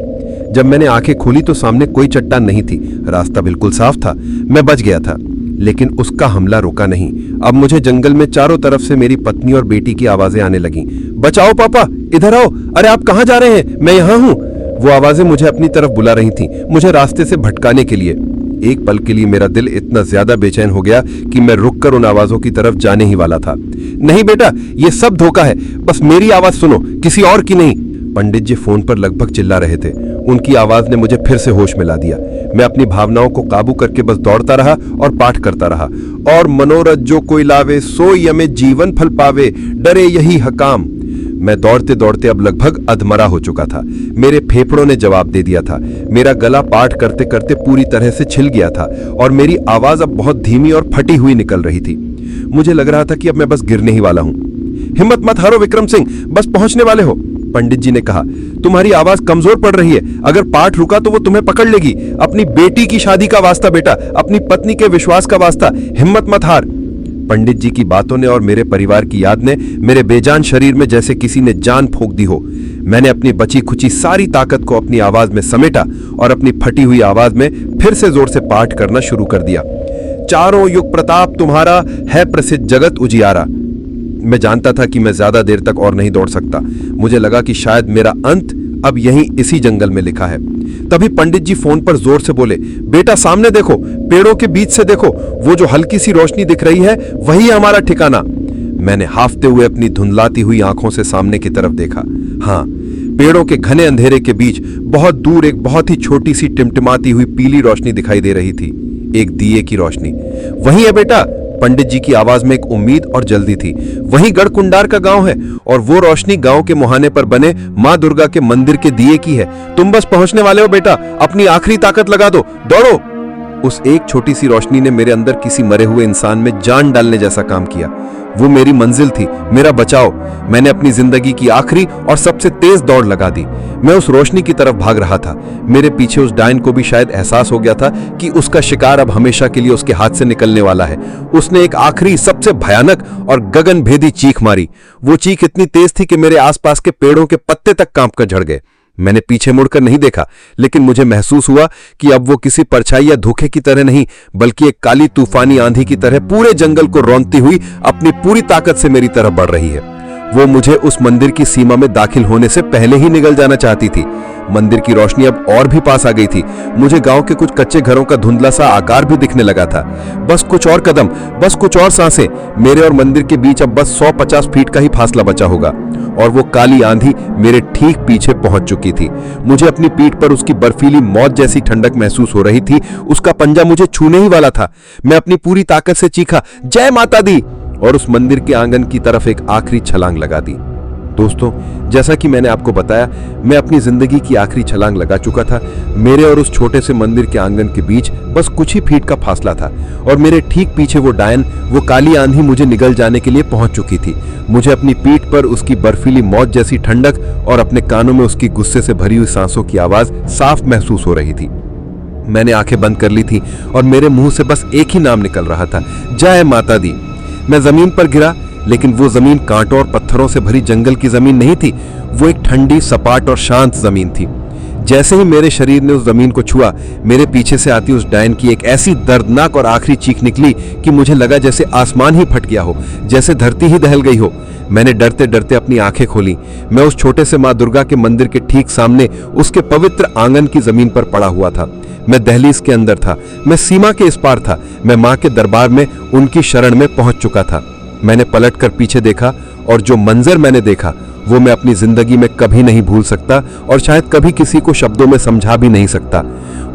जब मैंने आंखें खोली तो सामने कोई चट्टान नहीं थी, रास्ता बिल्कुल साफ था। मैं बच गया था, लेकिन उसका हमला रुका नहीं। अब मुझे जंगल में चारों तरफ से मेरी पत्नी और बेटी की आवाजें आने लगीं। बचाओ पापा, इधर आओ, अरे आप कहां जा रहे हैं, मैं यहां हूं। वो आवाजें मुझे अपनी तरफ बुला रही थीं, मुझे रास्ते से भटकाने के लिए। एक पल के लिए मेरा दिल इतना ज्यादा बेचैन हो गया कि मैं रुककर उन आवाजों की तरफ जाने ही वाला था। नहीं बेटा, ये सब धोखा है, बस मेरी आवाज सुनो, किसी और की नहीं। पंडित जी फोन पर लगभग चिल्ला रहे थे। उनकी आवाज ने मुझे फिर से होश में ला दिया। मैं अपनी भावनाओं को काबू करके बस दौड़ता रहा और पाठ करता रहा। और मनोरथ जो कोई लावे, सो यमे जीवन फल पावे, डरे यही हकाम। मैं दौड़ते दौड़ते अब लगभग अधमरा हो चुका था। मेरे फेफड़ों ने जवाब दे दिया था। मेरा गला पाठ करते करते पूरी तरह से छिल गया था और मेरी आवाज अब बहुत धीमी और फटी हुई निकल रही थी। मुझे लग रहा था कि अब मैं बस गिरने ही वाला हूं। हिम्मत मत हारो विक्रम सिंह, बस पहुंचने वाले हो। पंडित जी ने कहा, तुम्हारी आवाज कमजोर पड़ रही है, अगर पाठ रुका तो वो तुम्हें पकड़ लेगी। अपनी बेटी की शादी का वास्ता बेटा, अपनी पत्नी के विश्वास का वास्ता, हिम्मत मत हार। पंडित जी की बातों ने और मेरे परिवार की याद ने मेरे बेजान शरीर में जैसे किसी ने जान फूंक दी हो। मैंने अपनी बची खुची सारी ताकत को अपनी आवाज में समेटा और अपनी फटी हुई आवाज में फिर से जोर से पाठ करना शुरू कर दिया। चारों युग प्रताप तुम्हारा है, प्रसिद्ध जगत उजियारा। मैं जानता था कि मैं ज्यादा देर तक और नहीं दौड़ सकता। मुझे लगा कि शायद मेरा अंत अब यहीं इसी जंगल में लिखा है। तभी पंडित जी फोन पर जोर से बोले, बेटा सामने देखो, पेड़ों के बीच से देखो, वो जो हल्की सी रोशनी दिख रही है वही है हमारा ठिकाना। मैंने हाफते हुए अपनी धुंधलाती हुई आंखों से सामने की तरफ देखा। हाँ, पेड़ों के घने अंधेरे के बीच बहुत दूर एक बहुत ही छोटी सी टिमटिमाती हुई पीली रोशनी दिखाई दे रही थी। एक दिए की रोशनी। वही है बेटा, पंडित जी की आवाज में एक उम्मीद और जल्दी थी। वही गढ़कुंडार का गांव है और वो रोशनी गांव के मुहाने पर बने मां दुर्गा के मंदिर के दिए की है। तुम बस पहुंचने वाले हो बेटा, अपनी आखिरी ताकत लगा दो, दौड़ो। उस एक छोटी सी रोशनी ने मेरे अंदर किसी मरे हुए इंसान में जान डालने जैसा काम किया। वो मेरी मंजिल थी, मेरा बचाव। मैंने अपनी जिंदगी की आखिरी और सबसे तेज दौड़ लगा दी। मैं उस रोशनी की तरफ भाग रहा था। मेरे पीछे उस डायन को भी शायद एहसास हो गया था कि उसका शिकार अब हमेशा के लिए उसके हाथ से निकलने वाला है। उसने एक आखिरी सबसे भयानक और गगनभेदी चीख मारी। वो चीख इतनी तेज थी कि मेरे आसपास के पेड़ों के पत्ते तक कांपकर झड़ गए। मैंने पीछे मुड़कर नहीं देखा, लेकिन मुझे महसूस हुआ कि अब वो किसी परछाई या धोखे की तरह नहीं, बल्कि एक काली तूफानी आंधी की तरह पूरे जंगल को रौंदती हुई अपनी पूरी ताकत से मेरी तरफ बढ़ रही है। वो मुझे उस मंदिर की सीमा में दाखिल होने से पहले ही निगल जाना चाहती थी। मंदिर की रोशनी अब और भी पास आ गई थी। मुझे गांव के कुछ कच्चे घरों का धुंधला सा आकार भी दिखने लगा था। बस कुछ और कदम, बस कुछ और सांसें, मेरे और मंदिर के बीच अब बस 150 फीट का ही फासला बचा होगा और वो काली आंधी मेरे ठीक पीछे पहुंच चुकी थी। मुझे अपनी पीठ पर उसकी बर्फीली मौत जैसी ठंडक महसूस हो रही थी। उसका पंजा मुझे छूने ही वाला था। मैं अपनी पूरी ताकत से चीखा, जय माता दी, और उस मंदिर के आंगन की तरफ एक आखिरी छलांग लगा दी। दोस्तों, जैसा कि मैंने आपको बताया, मैं अपनी जिंदगी की आखिरी छलांग लगा चुका था। मेरे और उस छोटे से मंदिर के आंगन के बीच बस कुछ ही फीट का फासला था और मेरे ठीक पीछे वो डायन, वो काली आंधी मुझे निगल जाने के लिए पहुंच चुकी थी। मुझे अपनी पीठ पर उसकी बर्फीली मौत जैसी ठंडक और अपने कानों में उसकी गुस्से से भरी हुई सांसों की आवाज साफ महसूस हो रही थी। मैंने आंखें बंद कर ली थी और मेरे मुंह से बस एक ही नाम निकल रहा था, जय माता दी। मैं जमीन पर गिरा, लेकिन वो जमीन कांटों और पत्थरों से भरी जंगल की जमीन नहीं थी। वो एक ठंडी, सपाट और शांत जमीन थी। जैसे ही मेरे शरीर ने उस जमीन को छुआ, मेरे पीछे से आती उस डायन की एक ऐसी दर्दनाक और आखिरी चीख निकली कि मुझे लगा जैसे आसमान ही फट गया हो, जैसे धरती ही दहल गई हो। मैंने डरते डरते अपनी आंखें खोली। मैं उस छोटे से मां दुर्गा के मंदिर के ठीक सामने उसके पवित्र आंगन की जमीन पर पड़ा हुआ था। मैं दहलीज के अंदर था। मैं सीमा के इस पार था। मैं मां के दरबार में उनकी शरण में पहुंच चुका था। मैंने पलटकर पीछे देखा और जो मंजर मैंने देखा वो मैं अपनी जिंदगी में कभी नहीं भूल सकता और शायद कभी किसी को शब्दों में समझा भी नहीं सकता।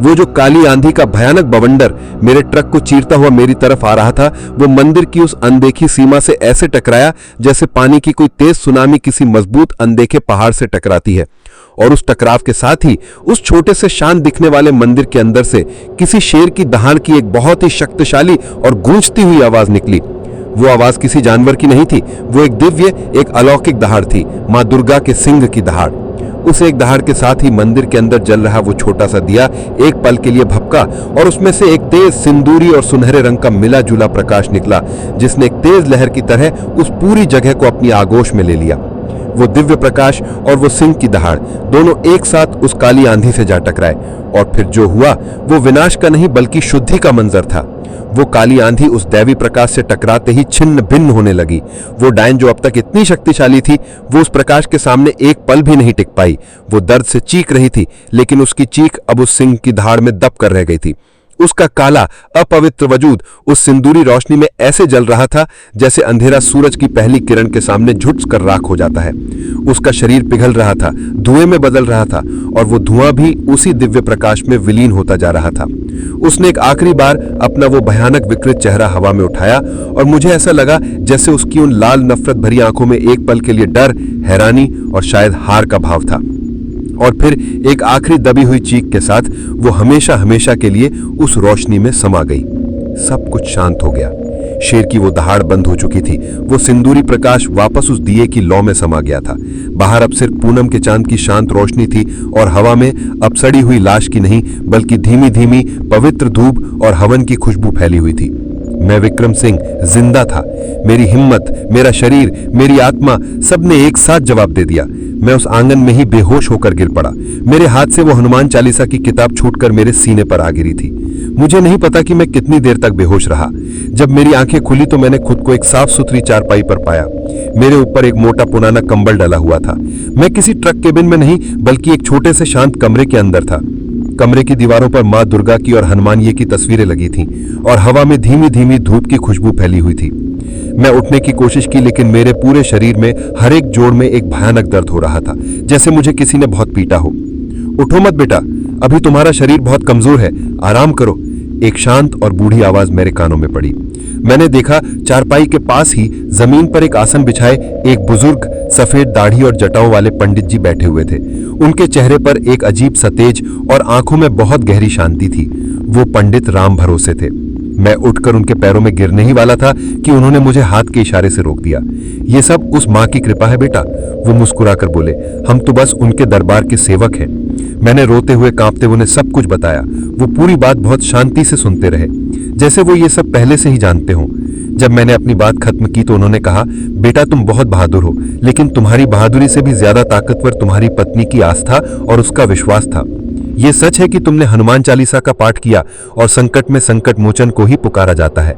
वो जो काली आंधी का भयानक बवंडर मेरे ट्रक को चीरता हुआ मेरी तरफ आ रहा था, वो मंदिर की उस अनदेखी सीमा से ऐसे टकराया जैसे पानी की कोई तेज सुनामी किसी मजबूत अनदेखे पहाड़ से टकराती है। और उस टकराव के साथ ही उस छोटे से शांत दिखने वाले मंदिर के अंदर से किसी शेर की दहाड़ की एक बहुत ही शक्तिशाली और गूंजती हुई आवाज निकली। वो आवाज किसी जानवर की नहीं थी, वो एक दिव्य, एक अलौकिक दहाड़ थी, मां दुर्गा के सिंह की दहाड़। उस एक दहाड़ के साथ ही मंदिर के अंदर जल रहा वो छोटा सा दिया एक पल के लिए भपका और उसमें से एक तेज सिंदूरी और सुनहरे रंग का मिला जुला प्रकाश निकला, जिसने एक तेज लहर की तरह उस पूरी जगह को अपनी आगोश में ले लिया। वो दिव्य प्रकाश और वो सिंह की दहाड़ दोनों एक साथ उस काली आंधी से जा टकराए और फिर जो हुआ वो विनाश का नहीं बल्कि शुद्धि का मंजर था। वो काली आंधी उस दैवी प्रकाश से टकराते ही छिन्न भिन्न होने लगी। वो डायन जो अब तक इतनी शक्तिशाली थी, वो उस प्रकाश के सामने एक पल भी नहीं टिक पाई। वो दर्द से चीख रही थी, लेकिन उसकी चीख अब उस सिंह की दहाड़ में दब कर रह गई थी। उसका काला अपवित्र वजूद उस सिंदूरी रोशनी में ऐसे जल रहा था जैसे अंधेरा सूरज की पहली किरण के सामने झुट कर राख हो जाता है। उसका शरीर पिघल रहा था, धुएं में बदल रहा था और वो धुआं भी उसी दिव्य प्रकाश में विलीन होता जा रहा था। उसने एक आखिरी बार अपना वो भयानक विकृत चेहरा हवा में उठाया और मुझे ऐसा लगा जैसे उसकी उन लाल नफरत भरी आंखों में एक पल के लिए डर, हैरानी और शायद हार का भाव था। और फिर एक आखिरी दबी हुई चीख के साथ वो हमेशा हमेशा के लिए उस रोशनी में समा गई। सब कुछ शांत हो गया। शेर की वो दहाड़ बंद हो चुकी थी। वो सिंदूरी प्रकाश वापस उस दिए की लौ में समा गया था। बाहर अब सिर्फ पूनम के चांद की शांत रोशनी थी और हवा में अब सड़ी हुई लाश की नहीं बल्कि धीमी धीमी पवित्र धूप और हवन की खुशबू फैली हुई थी। मैं विक्रम सिंह जिंदा था। मेरी हिम्मत, मेरा शरीर, मेरी आत्मा सबने एक साथ जवाब दे दिया। मैं उस आंगन में ही बेहोश होकर गिर पड़ा। मेरे हाथ से वो हनुमान चालीसा की किताब छूटकर मेरे सीने पर आ गिरी थी। मुझे नहीं पता कि मैं कितनी देर तक बेहोश रहा। जब मेरी आंखें खुली तो मैंने खुद को एक साफ सुथरी चारपाई पर पाया। मेरे ऊपर एक मोटा पुराना कंबल डला हुआ था। मैं किसी ट्रक केबिन में नहीं बल्कि एक छोटे से शांत कमरे के अंदर था। कमरे की दीवारों पर मां दुर्गा की और हनुमान जी की तस्वीरें लगी थीं और हवा में धीमी धीमी धूप की खुशबू फैली हुई थी। मैं उठने की कोशिश की, लेकिन मेरे पूरे शरीर में हर एक जोड़ में एक भयानक दर्द हो रहा था, जैसे मुझे किसी ने बहुत पीटा हो। उठो मत बेटा, अभी तुम्हारा शरीर बहुत कमजोर है, आराम करो। एक शांत और बूढ़ी आवाज मेरे कानों में पड़ी। मैंने देखा चारपाई के पास ही जमीन पर एक आसन बिछाए एक बुजुर्ग सफेद दाढ़ी और जटाओं वाले पंडित जी बैठे हुए थे। उनके चेहरे पर एक अजीब सतेज और आंखों में बहुत गहरी शांति थी। वो पंडित राम भरोसे थे। मैं उठकर उनके पैरों में गिरने ही वाला था कि उन्होंने मुझे हाथ के इशारे से रोक दिया। ये सब उस माँ की कृपा है बेटा, वो मुस्कुराकर बोले। हम तो बस उनके दरबार के सेवक हैं। मैंने रोते हुए कांपते उन्हें सब कुछ बताया। वो पूरी बात बहुत शांति से सुनते रहे, जैसे वो ये सब पहले से ही जानते हों। जब मैंने अपनी बात खत्म की तो उन्होंने कहा, बेटा तुम बहुत बहादुर हो, लेकिन तुम्हारी बहादुरी से भी ज्यादा ताकतवर तुम्हारी पत्नी की आस्था और उसका विश्वास था। ये सच है कि तुमने हनुमान चालीसा का पाठ किया और संकट में संकट मोचन को ही पुकारा जाता है,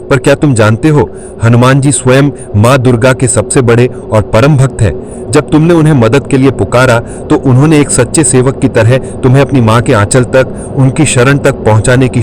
पर क्या तुम जानते हो हनुमान जी स्वयं माँ दुर्गा के सबसे बड़े और परम भक्त हैं। जब तुमने उन्हें मदद के लिए पुकारा तो उन्होंने एक सच्चे सेवक की तरह तुम्हें अपनी माँ के आंचल तक, उनकी शरण तक पहुंचाने की